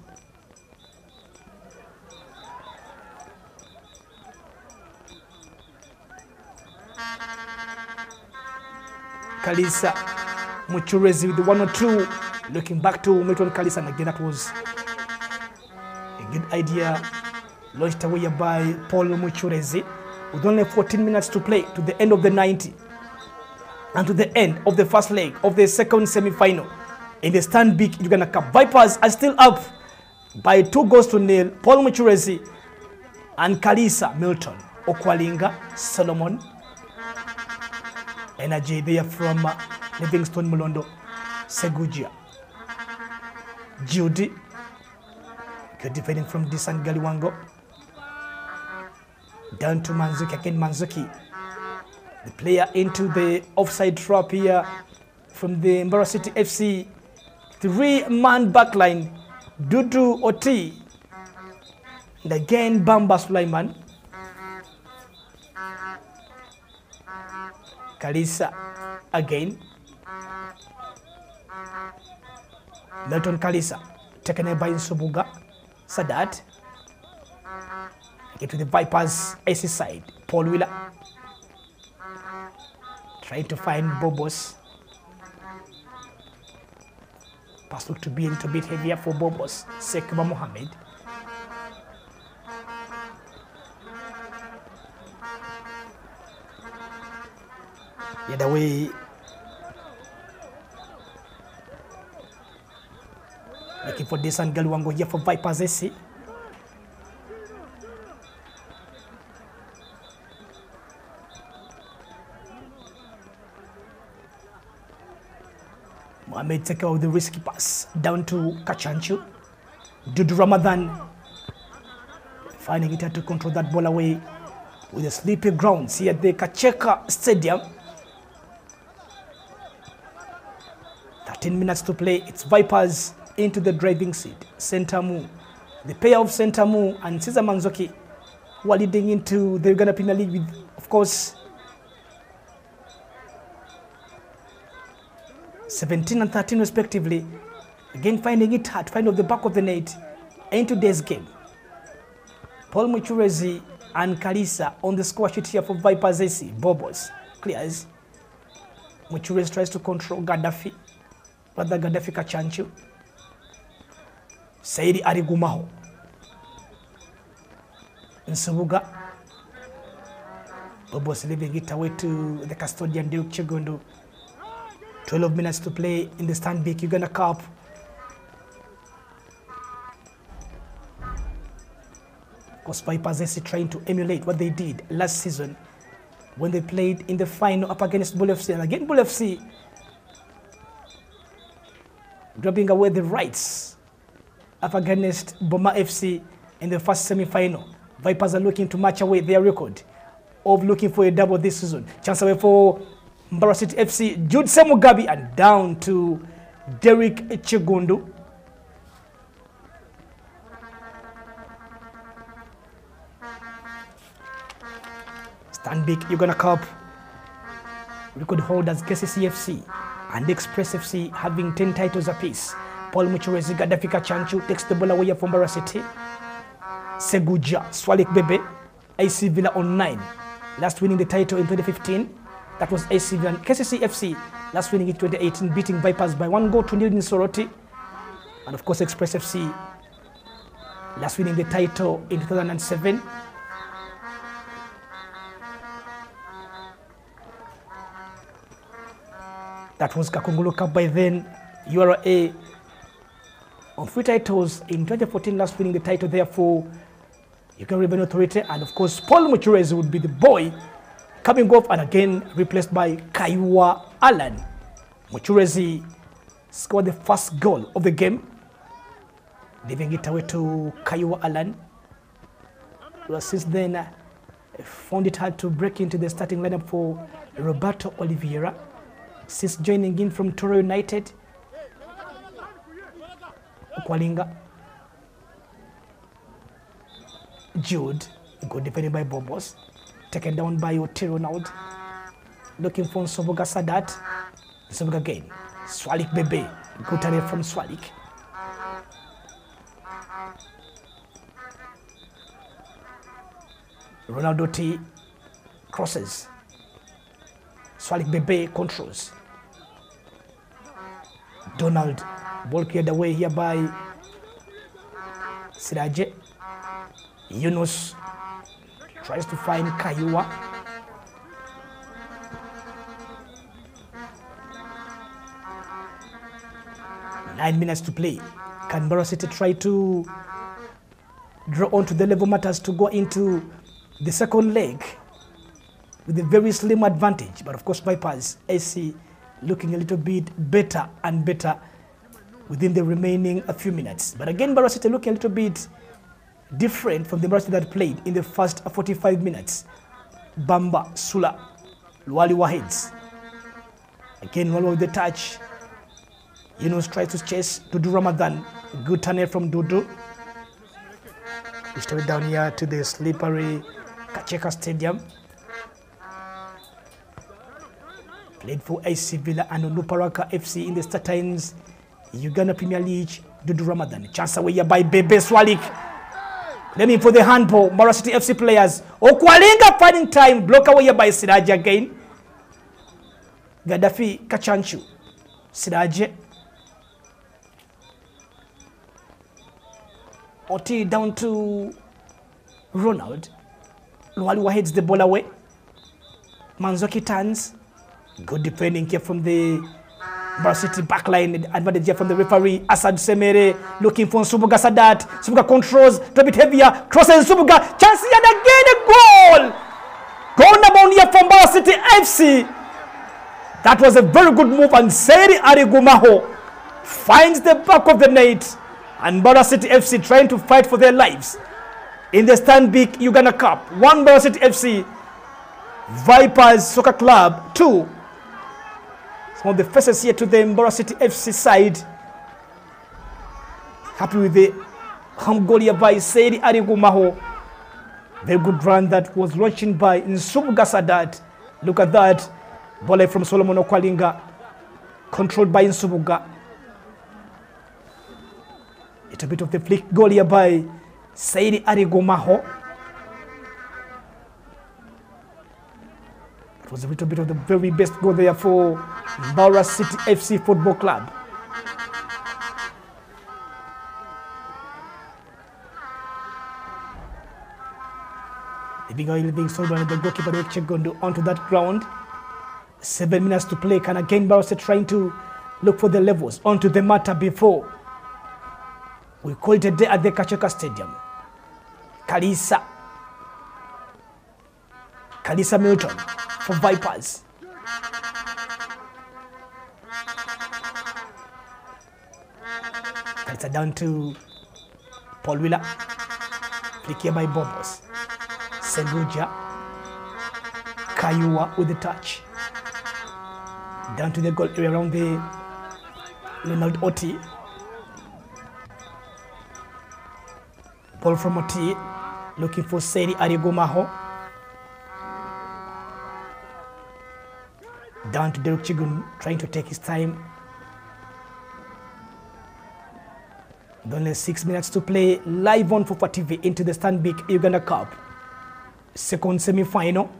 Kalisa Muchurezi with the 1-2. Looking back to Milton Kalisa, and again that was a good idea launched away by Paul Muchurezi with only 14 minutes to play to the end of the 90 and to the end of the first leg of the second semi-final in the STANBIC Uganda Cup. Vipers are still up by 2-0. Paul Muchurezi and Kalisa Milton Okwalinga Solomon. Energy there from Livingstone Mulondo Seguja. Judy, good defending from Disan Galiwango. Down to Manzuki, again Manzuki. The player into the offside trap here from the Mbara City FC. 3-man backline. Dudu Oti. And again Bamba Sulaiman. Kalisa again. Milton Kalisa taken by Nsubuga. Sadat. Get to the Vipers AC side. Paul Wheeler. Trying to find Bobos. Pass looked to be a little bit heavier for Bobos. Sekba Mohammed. The other way. Looking for this and Galuango here for Vipers AC. Mohamed take out the risky pass down to Kachanchu. Dudu Ramadan finding it hard to control that ball away with the sleepy grounds here at the Kacheka Stadium. 13 minutes to play. It's Vipers into the driving seat. Sentamu, the pair of Sentamu and Cesar Manzoki, who are leading into the Uganda Premier League with, of course, 17 and 13 respectively. Again, finding it hard, finding off the back of the net in today's game. Paul Muchurezi and Kalisa on the score sheet here for Vipers AC. Bobos clears. Muchurezi tries to control Gaddafi. Rather Gaddafi Kachanchu. Saidi Arigumaho. Nsubuga. Bobos leaving it away to the custodian Duke Chigundu. 12 minutes to play in the STANBIC Uganda Cup. Of course, Vipers AC trying to emulate what they did last season when they played in the final up against Bull FC. And again, Bull FC grabbing away the rights up against Boma FC in the first semi-final. Vipers are looking to match away their record of looking for a double this season. Chance away for MBARARA City FC, Jude Semugabi, and down to Derek Chigundu. STANBIC Uganda Cup record holders KCC FC and Express FC having 10 titles apiece. Paul Muchurezi Gaddafi Kachanchu takes the ball away from MBARARA City. Seguja Swalik Bebe, AC Villa on 9, last winning the title in 2015. That was AC Villa. KCC FC last winning in 2018, beating Vipers by 1-0 in Soroti. And of course, Express FC last winning the title in 2007. That was Kakungulu Cup by then. URA on 3 titles in 2014, last winning the title there for Uganda Revenue Authority. And of course, Paul Muchurezi would be the boy coming off and again replaced by Kaiwa Alan. Muchurezi scored the first goal of the game, leaving it away to Kaiwa Alan. Well, since then, found it hard to break into the starting lineup for Roberto Oliveira. Since joining in from Toro United, Okwalinga, Jude, good defended by Bobos. Taken down by Otero Naud. Looking for Nsubuga Sadat. Nsubuga again. Swalik Bebe. Good target from Swalik. Ronaldo T crosses. Swalik Bebe controls. Donald. Ball cleared away here by Siraje. Yunus tries to find Kaiwa. Nine minutes to play. Can MBARARA City try to draw on to the level matters to go into the second leg with a very slim advantage? But of course, Vipers AC looking a little bit better and better within the remaining few minutes. But again, MBARARA City looking a little bit different from the MBARARA City that played in the first 45 minutes. Bamba, Sula, Luali Wahids. Again, one with the touch. Yunus tries to chase Dudu Ramadan. Good tunnel from Dudu. Pushed away down here to the slippery Kacheka Stadium. Played for AC Villa and Onuparaka FC in the StarTimes Uganda Premier League Dudu Ramadan. Chance away here by Bebe Swalik. Claiming for the handball. Mbara City FC players. Okwalinga finding time. Block away here by Siraje again. Gaddafi Kachanchu. Siraje. Oti down to Ronald. Lualiwa heads the ball away. Manzoki turns. Good defending here from the Mbara City backline. Advantage here from the referee. Asad Semere looking for Nsubuga Sadat. Nsubuga controls. A bit heavier. Crosses Nsubuga. Chance yet again. A goal. Goal number one here from Mbara City FC. That was a very good move. And Seri Arigumaho finds the back of the net. And Mbara City FC trying to fight for their lives in the STANBIC Uganda Cup. 1 Mbara City FC, Vipers Soccer Club 2. Some of the faces here to the Mbara City FC side. Happy with the home goal here by Saidi Arigumaho. Very good run that was launched by Nsubuga Sadat. Look at that. Volley from Solomon Okwalinga. Controlled by Nsubuga. It's a bit of the flick goal here by Saidi Arigumaho. It was a little bit of the very best goal there for Mbara City FC Football Club. Leaving Solomon and the goalkeeper Chegondo onto that ground. 7 minutes to play. Can again Mbara City trying to look for the levels onto the matter before we call it a day at the Kacheka Stadium. Kalisa Milton for Vipers. Kalisa down to Paul Wheeler. Flick here by Bobos. Seguja. Kayua with the touch. Down to the goal area around the Leonard Oti. Ball from Oti, looking for Saidi Arigumaho. Down to Derek Chigun, trying to take his time. With only 6 minutes to play, live on Fufa TV into the STANBIC Uganda Cup. Second semi-final.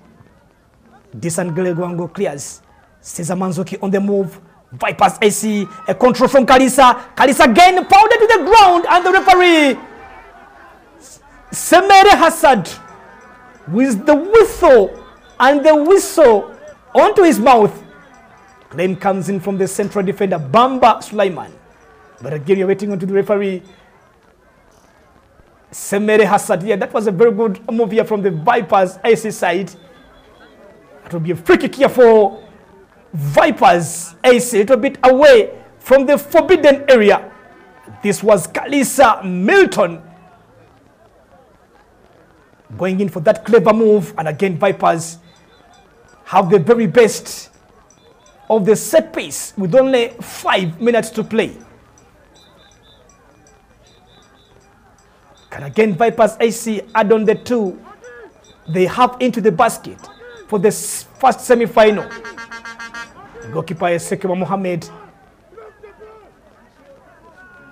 Disan Gwango clears. Cesar Manzoki on the move. Vipers AC, a control from Kalisa. Kalisa again pounded to the ground, and the referee Semere Hassad with the whistle onto his mouth. Claim comes in from the central defender Bamba Sulaiman. But again, you're waiting onto the referee Semere Hassad. Yeah, that was a very good move here from the Vipers AC side. That will be a free kick here for Vipers AC, a little bit away from the forbidden area. This was Kalisa Milton going in for that clever move. And again, Vipers have the very best of the set piece with only 5 minutes to play. Can again Vipers AC add on the 2 they have into the basket for the first semi-final? Goalkeeper Sekeba Mohamed.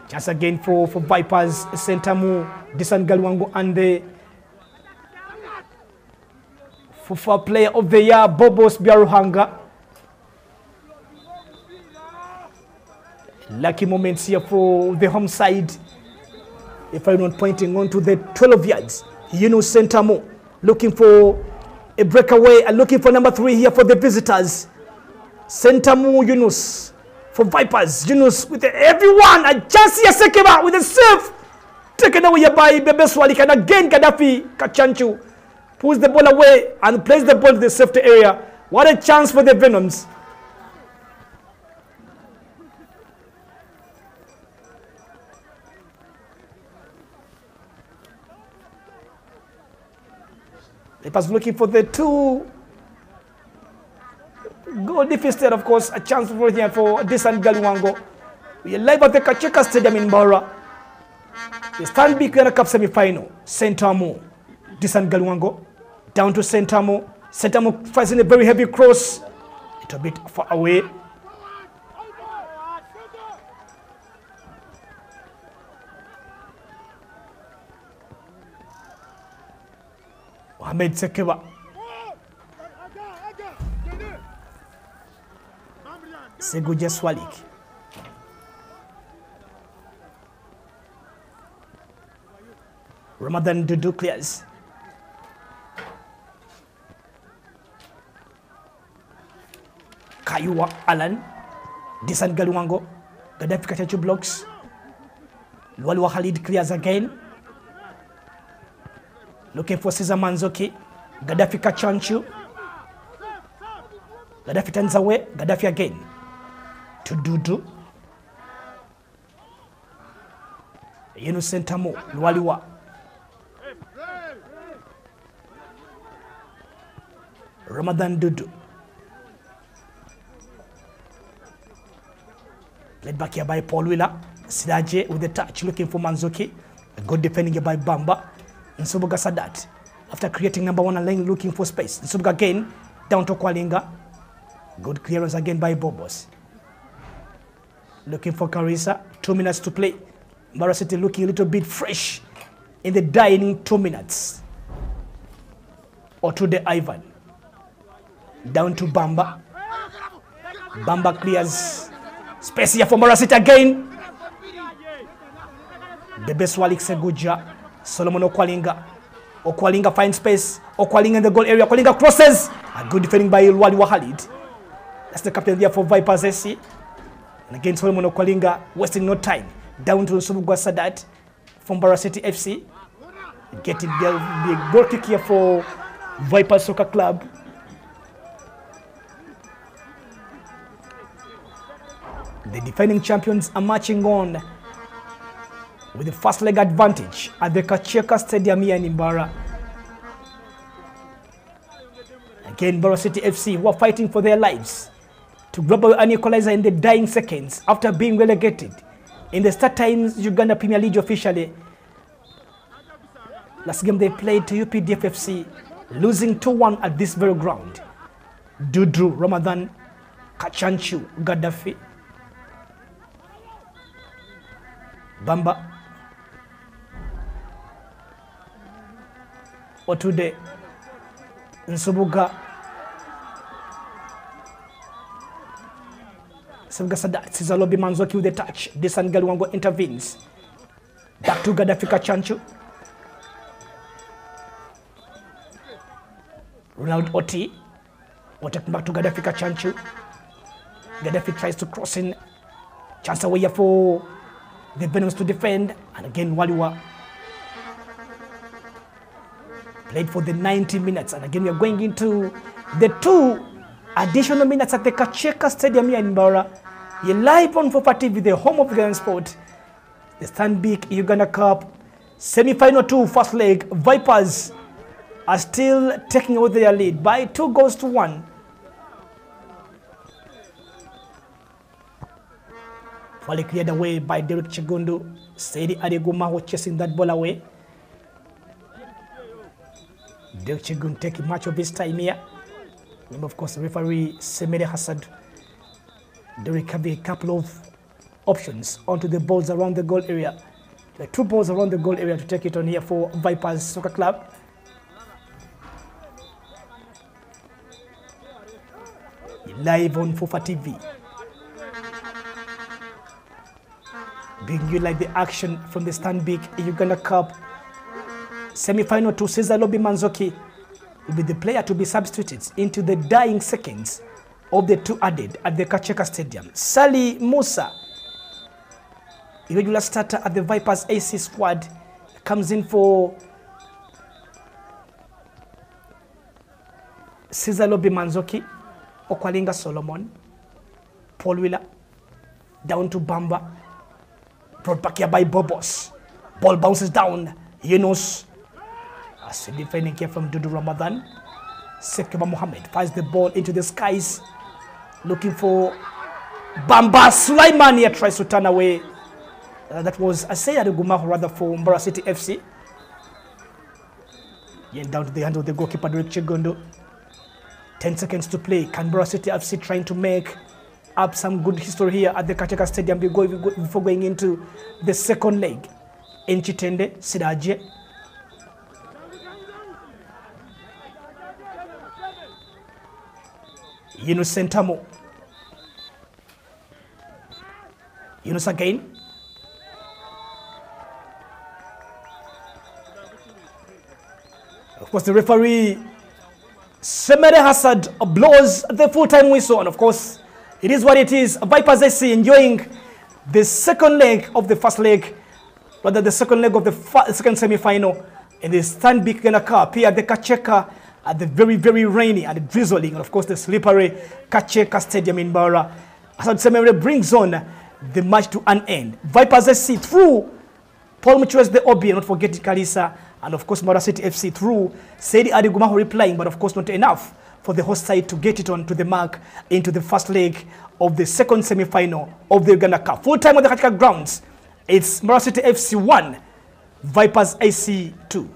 Chance again for Vipers, Sentamu, Disan Galwango, and the FUFA Player of the Year, Bobos Biaruhanga. Lucky moments here for the home side. If I'm not pointing on to the 12 yards, Yunus Sentamu looking for a breakaway and looking for number 3 here for the visitors. Sentamu Yunus for Vipers. Yunus with everyone. And Jansi Sekeba with a save. Taken away by Bebe Swalik. And again Gaddafi Kachanchu pulls the ball away and plays the ball to the safety area. What a chance for the Venoms. Vipers looking for the 2 goal difference there, of course, a chance for here for Disan Galwango. We are live at the Kacheka Stadium in Mbara. The STANBIC Uganda Cup semi-final. Sentamu, Disan Galwango, down to Sentamu. Sentamu fights in a very heavy cross. It's a bit far away. Mohamed Sekeba. Seguja Swalik. Ramadan Dudu clears. Kayuwa Alan. Disan Galuango. Gaddafi Kachachu blocks. Lualwa Khalid clears again. Looking for Cesar Manzoki. Gaddafi Kachanchu. Gaddafi turns away. Gaddafi again. To Dudu. Yunus Sentamo. Lualiwa. Ramadan Dudu. Led back here by Paul Wheeler. Sidaje with the touch, looking for Manzoki. Good defending here by Bamba. Nsubuga Sadat. After creating number one lane, looking for space. Nsubuga again, down to Kwalinga. Good clearance again by Bobos. Looking for Carissa. 2 minutes to play. Mbara City looking a little bit fresh in the dying 2 minutes. Or to the Ivan. Down to Bamba. Bamba clears space here for Mbara City again. Bebe Swalik Seguja. Solomon Okwalinga. Okwalinga finds space. Okwalinga in the goal area. Okwalinga crosses. A good defending by Ilwali Wahalid. That's the captain there for Vipers SC. And again, Solomon Okwalinga wasting no time. Down to Subugwa Sadat from Mbara City FC. Getting the goal kick here for Vipers Soccer Club. The defending champions are marching on with the first leg advantage at the Kacheka Stadium here in Mbara. Again, Mbara City FC who are fighting for their lives to grab an equalizer in the dying seconds after being relegated in the Start Times Uganda Premier League officially. Last game they played to UPDF FC, losing 2-1 at this very ground. Dudu, Ramadan, Kachanchu, Gaddafi, Bamba, Otude, Nsubuga, Sadat, Sizalobi Manzoki with the touch. Desan Galuango intervenes. Back to Gaddafi Kachanchu. Ronald Oti. Oti back to Gaddafi Kachanchu. Gaddafi tries to cross in. Chance away for the Venoms to defend. And again, Waliwa played for the 90 minutes. And again, we are going into the 2 additional minutes at the Kacheka Stadium here in Mbara. You're live on Fofa TV, the home of Ugandan sport. The STANBIC Uganda Cup semi-final 2, first leg. Vipers are still taking over their lead by 2-1. Wally cleared away by Derek Chigundu. Saidi Adeguma was chasing that ball away. Derek Chigundu taking much of his time here. And of course, referee Semere Hassad. Derek have a couple of options onto the balls around the goal area. The 2 balls around the goal area to take it on here for Vipers Soccer Club. Live on Fofa TV. Bringing you like the action from the STANBIC Uganda Cup semi-final 2. Cesar Lobi Manzoki will be the player to be substituted into the dying seconds of the 2 added at the Kacheka Stadium. Sali Musa, irregular starter at the Vipers AC squad, comes in for Cesar Lobi Manzoki. Okwalinga Solomon, Paul Wheeler, down to Bamba, brought back here by Bobos. Ball bounces down. Yunus, as defending here from Dudu Ramadan. Sekeba Mohammed fires the ball into the skies, looking for Bamba. Sulaiman here tries to turn away. That was Asaya Gumaho rather for Mbara City FC. Again down to the hand of the goalkeeper Derek Chigundu. 10 seconds to play. Canberra City FC trying to make up some good history here at the Kacheka Stadium before going into the second leg. Enchitende, Sidaje. Yunus Sentamo. Yunus again. Of course, the referee, Semere Hassad, blows the full-time whistle. And of course, it is what it is. Vipers SC enjoying the second leg of the first leg, rather the second leg of the second semi-final in the STANBIC Ghana Cup here at the Kacheka at the very, very rainy and drizzling, and of course the slippery Kacheka Stadium in MBARARA. Hassad Semere brings on the match to an end. Vipers SC through Paul Muchwezi the Obi, not forgetting Kalisa, and of course MBARARA City FC through Saidi Adigumaho replying, but of course not enough for the host side to get it on to the mark into the first leg of the second semi-final of the Ghana Cup. Full time on the Kacheka grounds, it's MBARARA City FC 1, Vipers AC 2.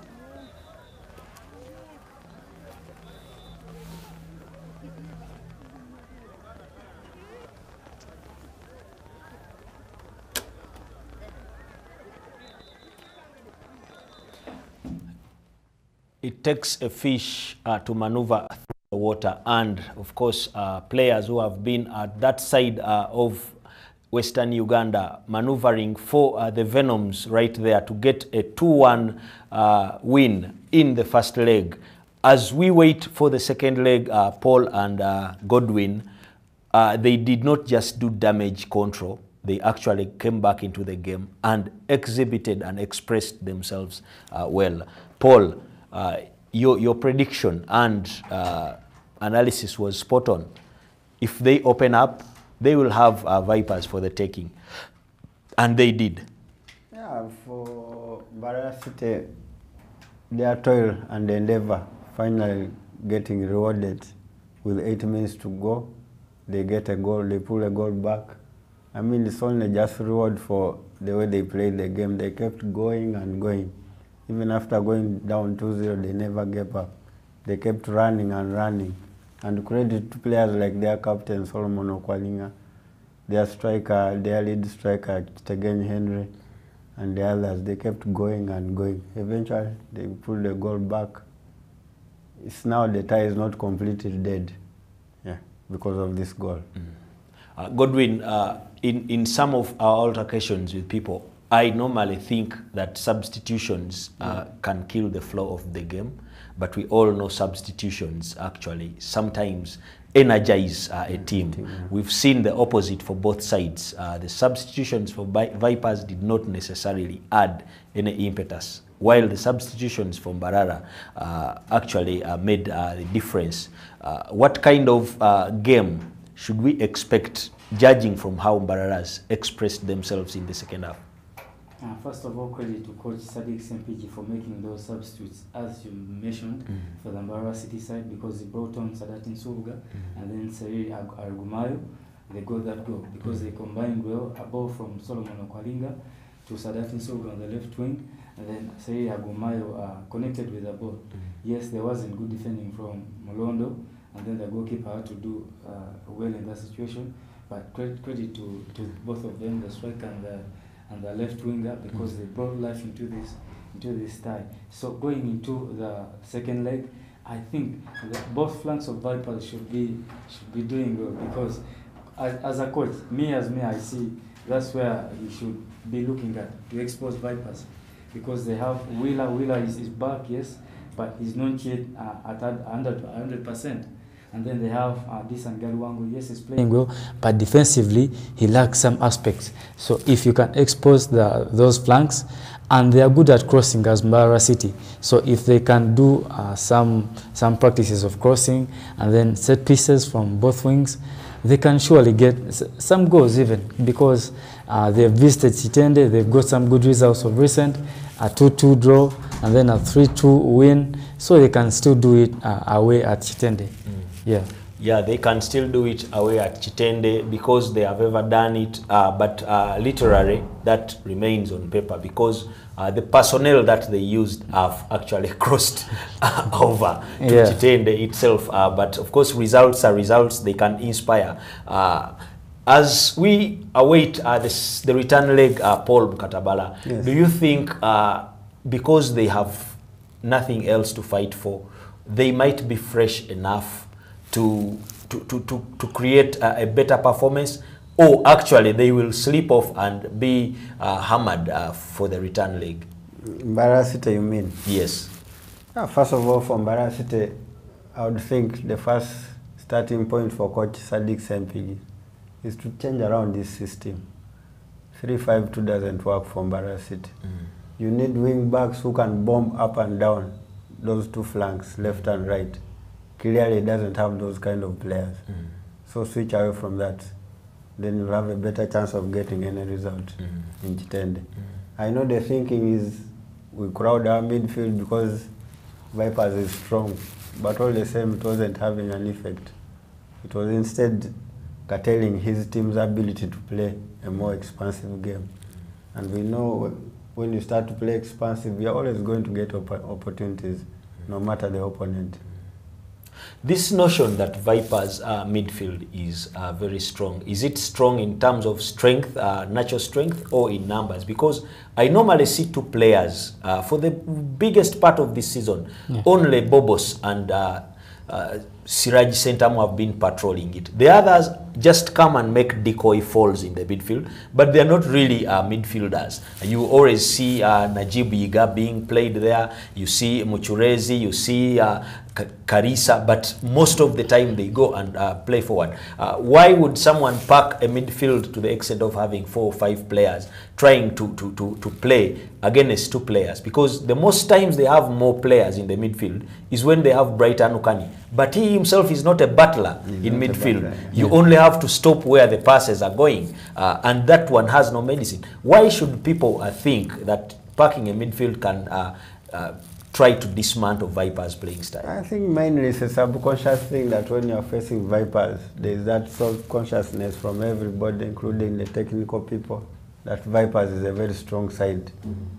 It takes a fish to maneuver through the water, and of course players who have been at that side of Western Uganda maneuvering for the Venoms right there to get a 2-1 win in the first leg. As we wait for the second leg, Paul and Godwin, they did not just do damage control. They actually came back into the game and exhibited and expressed themselves well. Paul, your prediction and analysis was spot on. If they open up, they will have Vipers for the taking. And they did. Yeah, for MBARARA City, their toil and endeavor finally getting rewarded with 8 minutes to go. They get a goal, they pull a goal back. I mean, it's only just reward for the way they played the game. They kept going and going. Even after going down 2-0, they never gave up. They kept running and running. And credit to players like their captain, Solomon Okwalinga, their striker, their lead striker, Tegen Henry, and the others. They kept going and going. Eventually, they pulled the goal back. It's now the tie is not completely dead, yeah, because of this goal. Godwin, in some of our altercations with people, I normally think that substitutions can kill the flow of the game, but we all know substitutions actually sometimes energize a team. We've seen the opposite for both sides. The substitutions for Vipers did not necessarily add any impetus, while the substitutions from MBARARA actually made the difference. What kind of game should we expect, judging from how MBARARA's expressed themselves in the second half? First of all, credit to Coach STANBIC SMPG for making those substitutes, as you mentioned, for the MBARARA City side, because he brought on Sadatin Subuga and then Seriri Argumayo. They got that goal because they combined well, a ball from Solomon Okwalinga to Sadatin Subuga on the left wing, and then Seriri Argumayo connected with the ball. Yes, there wasn't good defending from Molondo, and then the goalkeeper had to do well in that situation, but credit to both of them, the striker and the left winger, because they brought life into this tie. So going into the second leg, I think that both flanks of Vipers should be doing well, because as a coach, I see that's where you should be looking at to expose Vipers, because they have Wheeler is back, yes, but he's not yet at 100%. And then they have this and Galuwango, yes, he's playing well, but defensively he lacks some aspects. So if you can expose those flanks, and they are good at crossing as MBARARA City, so if they can do some practices of crossing and then set pieces from both wings, they can surely get some goals even, because they've visited Chitende, they've got some good results of recent, a 2-2 draw and then a 3-2 win, so they can still do it away at Chitende. Yeah, they can still do it away at Chitende because they have ever done it, but literally that remains on paper, because the personnel that they used have actually crossed over to Chitende itself. But of course, results are results, they can inspire. As we await the return leg, Paul Mukatabala, yes, do you think because they have nothing else to fight for, they might be fresh enough to create a better performance, or actually they will slip off and be hammered for the return leg? MBARARA City, you mean? Yes. First of all, for MBARARA City, I would think the first starting point for Coach STANBIC is to change around this system. 3-5-2 doesn't work for MBARARA City. You need wing backs who can bomb up and down those two flanks, left and right. Clearly, it doesn't have those kind of players. So switch away from that. Then you'll have a better chance of getting any result in Chitende. I know the thinking is we crowd our midfield because Vipers is strong, but all the same, it wasn't having an effect. It was instead curtailing his team's ability to play a more expansive game. And we know when you start to play expansive, you're always going to get opportunities, no matter the opponent. This notion that Vipers midfield is very strong, is it strong in terms of strength, natural strength, or in numbers? Because I normally see two players for the biggest part of this season. Only Bobos and Siraj Sentamu have been patrolling it. The others just come and make decoy falls in the midfield, but they are not really midfielders. You always see Najib Yiga being played there. You see Muchurezi, you see Karisa, but most of the time they go and play forward. Why would someone pack a midfield to the extent of having 4 or 5 players trying to play against 2 players? Because the most times they have more players in the midfield is when they have Brighton Ukani. But he himself is not a battler in midfield. Battler, yeah. You only have to stop where the passes are going, and that one has no medicine. Why should people think that packing a midfield can try to dismantle Vipers' playing style? I think mainly it's a subconscious thing that when you're facing Vipers, there's that self-consciousness from everybody, including the technical people, that Vipers is a very strong side.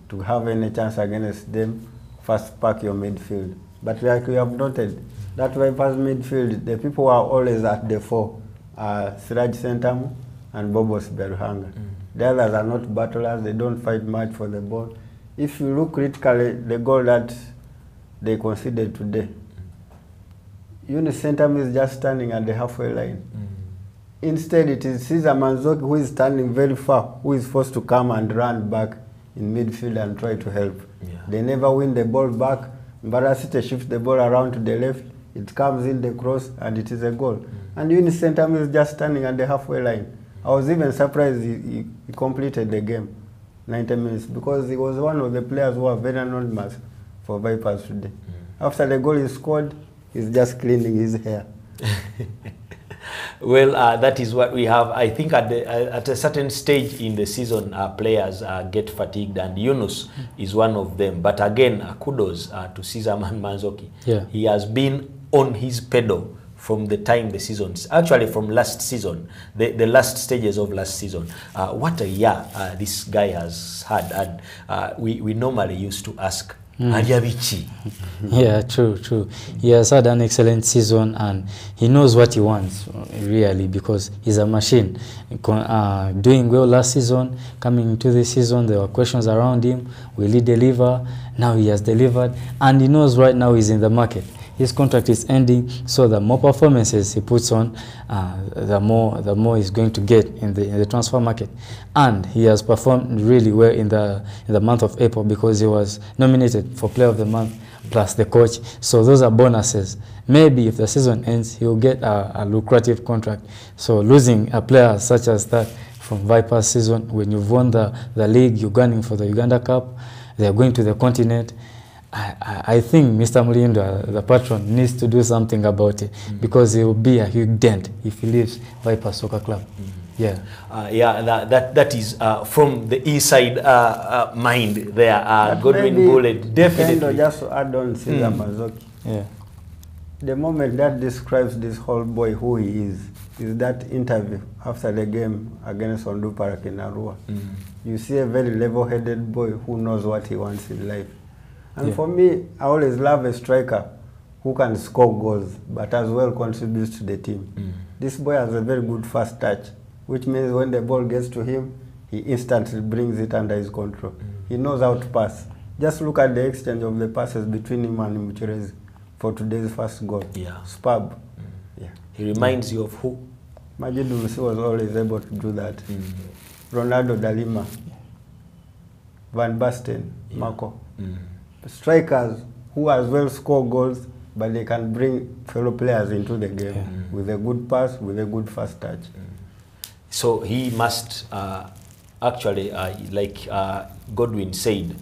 To have any chance against them, first pack your midfield. But like we have noted, that Vipers midfield, the people who are always at the fore are Siraj Sentamu and Bobos Beruhanga. The others are not battlers, they don't fight much for the ball. If you look critically, the goal that they conceded today, Yunus Sentamu is just standing at the halfway line. Instead, it is Cesar Manzoki who is standing very far, who is forced to come and run back in midfield and try to help. They never win the ball back. MBARARA City shifts the ball around to the left, it comes in the cross, and it is a goal. And Yunus Sentamu is just standing at the halfway line. I was even surprised he completed the game, 90 minutes, because he was one of the players who are very anonymous for Vipers today. After the goal is scored, he's just cleaning his hair. Well, that is what we have. I think at a certain stage in the season, players get fatigued, and Yunus is one of them. But again, kudos to Cesar Manzoki. He has been on his pedal from the time the season, actually from last season, the last stages of last season. What a year this guy has had. And we normally used to ask, yeah, true. He has had an excellent season, and he knows what he wants, really, because he's a machine. Doing well last season, coming into this season, there were questions around him. Will he deliver? Now he has delivered, and he knows right now he's in the market. His contract is ending, so the more performances he puts on, the more he's going to get in the transfer market. And he has performed really well in the month of April, because he was nominated for Player of the Month plus the coach. So those are bonuses. Maybe if the season ends, he'll get a lucrative contract. So losing a player such as that from Vipers season, when you've won the league, you're gunning for the Uganda Cup, they're going to the continent. I think Mr. Mulindo, the patron, needs to do something about it, because it will be a huge dent if he leaves Vipers Soccer Club. That is from the inside mind there. Godwin Bullet, definitely. Just to add on Cesar Manzoki. The moment that describes this whole boy who he is that interview after the game against Ondu Parak in Arua. You see a very level-headed boy who knows what he wants in life. And for me, I always love a striker who can score goals, but as well contributes to the team. This boy has a very good first touch, which means when the ball gets to him, he instantly brings it under his control. He knows how to pass. Just look at the exchange of the passes between him and Muchurezi for today's first goal. Superb. Yeah. He reminds you of who? Majid Musi was always able to do that. Ronaldo Dalima, Van Basten, Marco. Strikers who as well score goals, but they can bring fellow players into the game with a good pass, with a good first touch. So he must actually, like Godwin said,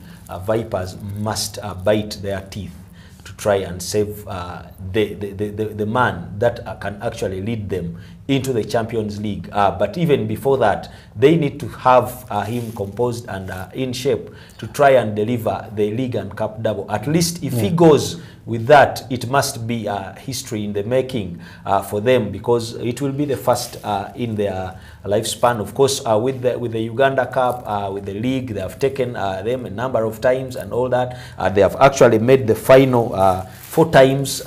Vipers must bite their teeth to try and save the man that can actually lead them into the Champions League. But even before that, they need to have him composed and in shape to try and deliver the league and cup double. At least if he goes with that, it must be history in the making for them, because it will be the first in their lifespan. Of course, with the Uganda Cup, with the league, they have taken them a number of times and all that. They have actually made the final 4 times,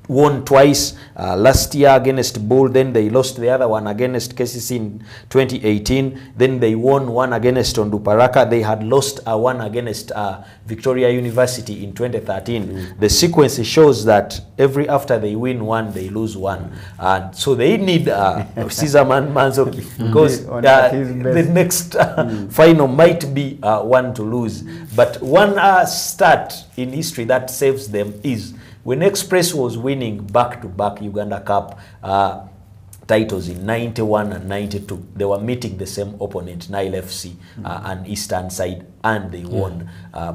won twice, last year against Bull, then they lost the other one against KCC in 2018, then they won one against Onduparaka, they had lost one against Victoria University in 2013. The sequence shows that after they win one, they lose one. So they need Caesar Manzoki, because the next final might be one to lose. But one stat in history that saves them is when Express was winning back-to-back Uganda Cup titles in 91 and 92, they were meeting the same opponent, Nile FC, and Eastern side, and they won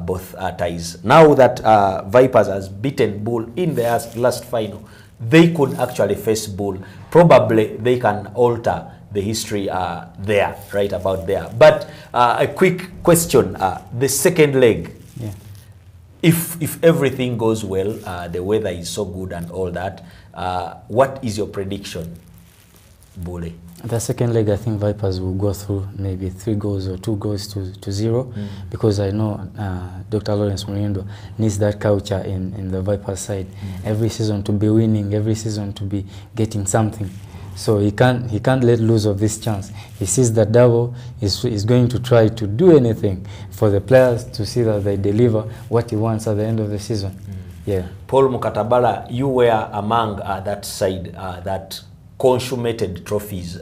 both ties. Now that Vipers has beaten Bull in their last final, they could actually face Bull. Probably they can alter the history there, right about there. But a quick question, the second leg. If everything goes well, the weather is so good and all that, what is your prediction, Bule? The second leg, I think Vipers will go through maybe 3 goals or 2 goals to 0, because I know Dr. Lawrence Murindo needs that culture in the Vipers side. Every season to be winning, every season to be getting something. So he can't let loose of this chance. He sees that double, is going to try to do anything for the players to see that they deliver what he wants at the end of the season. Yeah. Paul Mukatabala, you were among that side that consummated trophies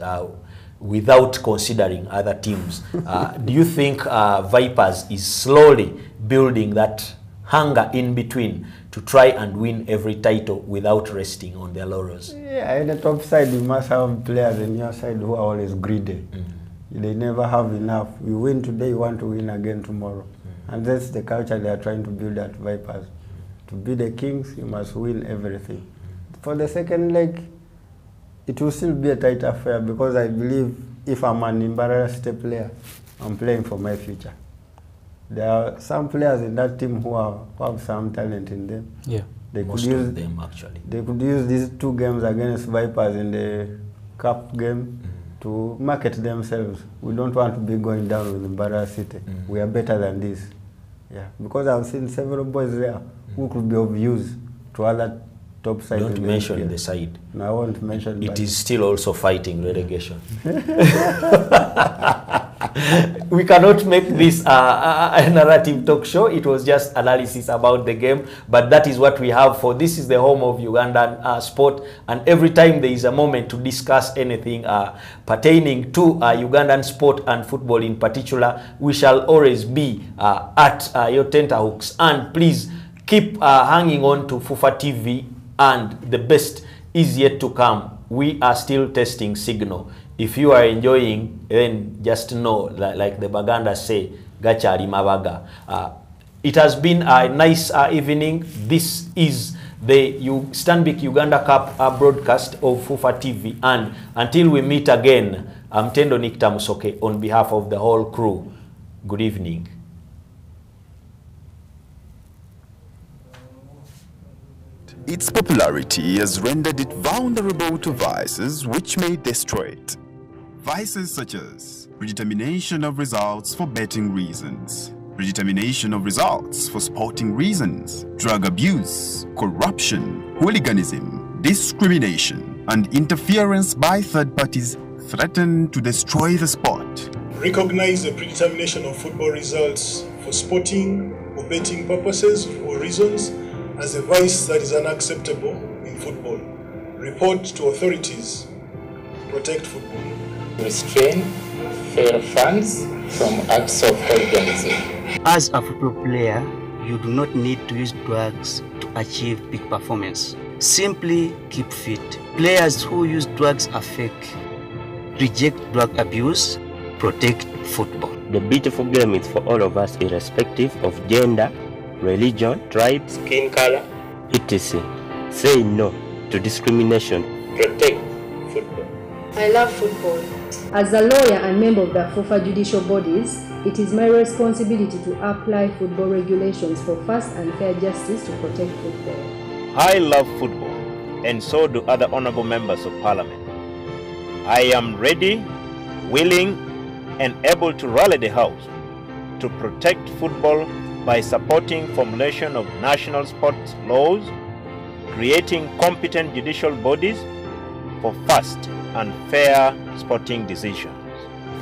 without considering other teams. Do you think Vipers is slowly building that hunger in between to try and win every title without resting on their laurels? Yeah, in the top side, you must have players in your side who are always greedy. They never have enough. You win today, you want to win again tomorrow. And that's the culture they are trying to build at Vipers. To be the kings, you must win everything. For the second leg, it will still be a tight affair, because I believe if I'm an MBARARA State player, I'm playing for my future. There are some players in that team who have some talent in them. Yeah. They Most could use of them actually. They could use these 2 games against Vipers in the cup game to market themselves. We don't want to be going down with MBARARA City. We are better than this. Yeah, because I've seen several boys there who could be of use to other top sides. Don't mention the side. No, I won't mention it. It is still also fighting relegation. We cannot make this a narrative talk show. It was just analysis about the game, but that is what we have for. This is the home of Ugandan sport, and every time there is a moment to discuss anything pertaining to Ugandan sport and football in particular, we shall always be at your tenterhooks. And please keep hanging on to FUFA TV, and the best is yet to come. We are still testing signal. If you are enjoying, then just know, like the Baganda say, Gachari Mabaga. It has been a nice evening. This is the STANBIC Uganda Cup broadcast of FUFA TV. And until we meet again, I'm Tendo Nikta Musoke on behalf of the whole crew. Good evening. Its popularity has rendered it vulnerable to vices which may destroy it. Vices such as predetermination of results for betting reasons, predetermination of results for sporting reasons, drug abuse, corruption, hooliganism, discrimination, and interference by third parties threaten to destroy the sport. Recognize the predetermination of football results for sporting or betting purposes or reasons as a vice that is unacceptable in football. Report to authorities. Protect football. Restrain fair fans from acts of hooliganism. As a football player, you do not need to use drugs to achieve peak performance. Simply keep fit. Players who use drugs are fake. Reject drug abuse. Protect football. The beautiful game is for all of us, irrespective of gender, religion, tribe, Skin color. etc. Say no to discrimination. Protect football. I love football. As a lawyer and member of the FUFA judicial bodies, it is my responsibility to apply football regulations for fast and fair justice to protect football. I love football, and so do other honorable members of parliament. I am ready, willing, and able to rally the House to protect football by supporting formulation of national sports laws, creating competent judicial bodies for fast and fair sporting decisions.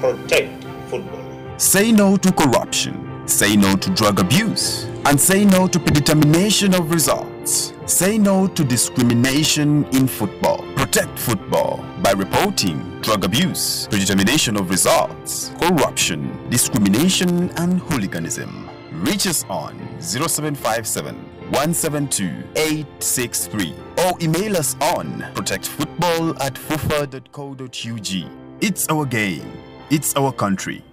Protect football. Say no to corruption. Say no to drug abuse. And say no to predetermination of results. Say no to discrimination in football. Protect football by reporting drug abuse, predetermination of results, corruption, discrimination, and hooliganism. Reach us on 0757 172 863 or email us on protectfootball@fufa.co.ug. It's our game. It's our country.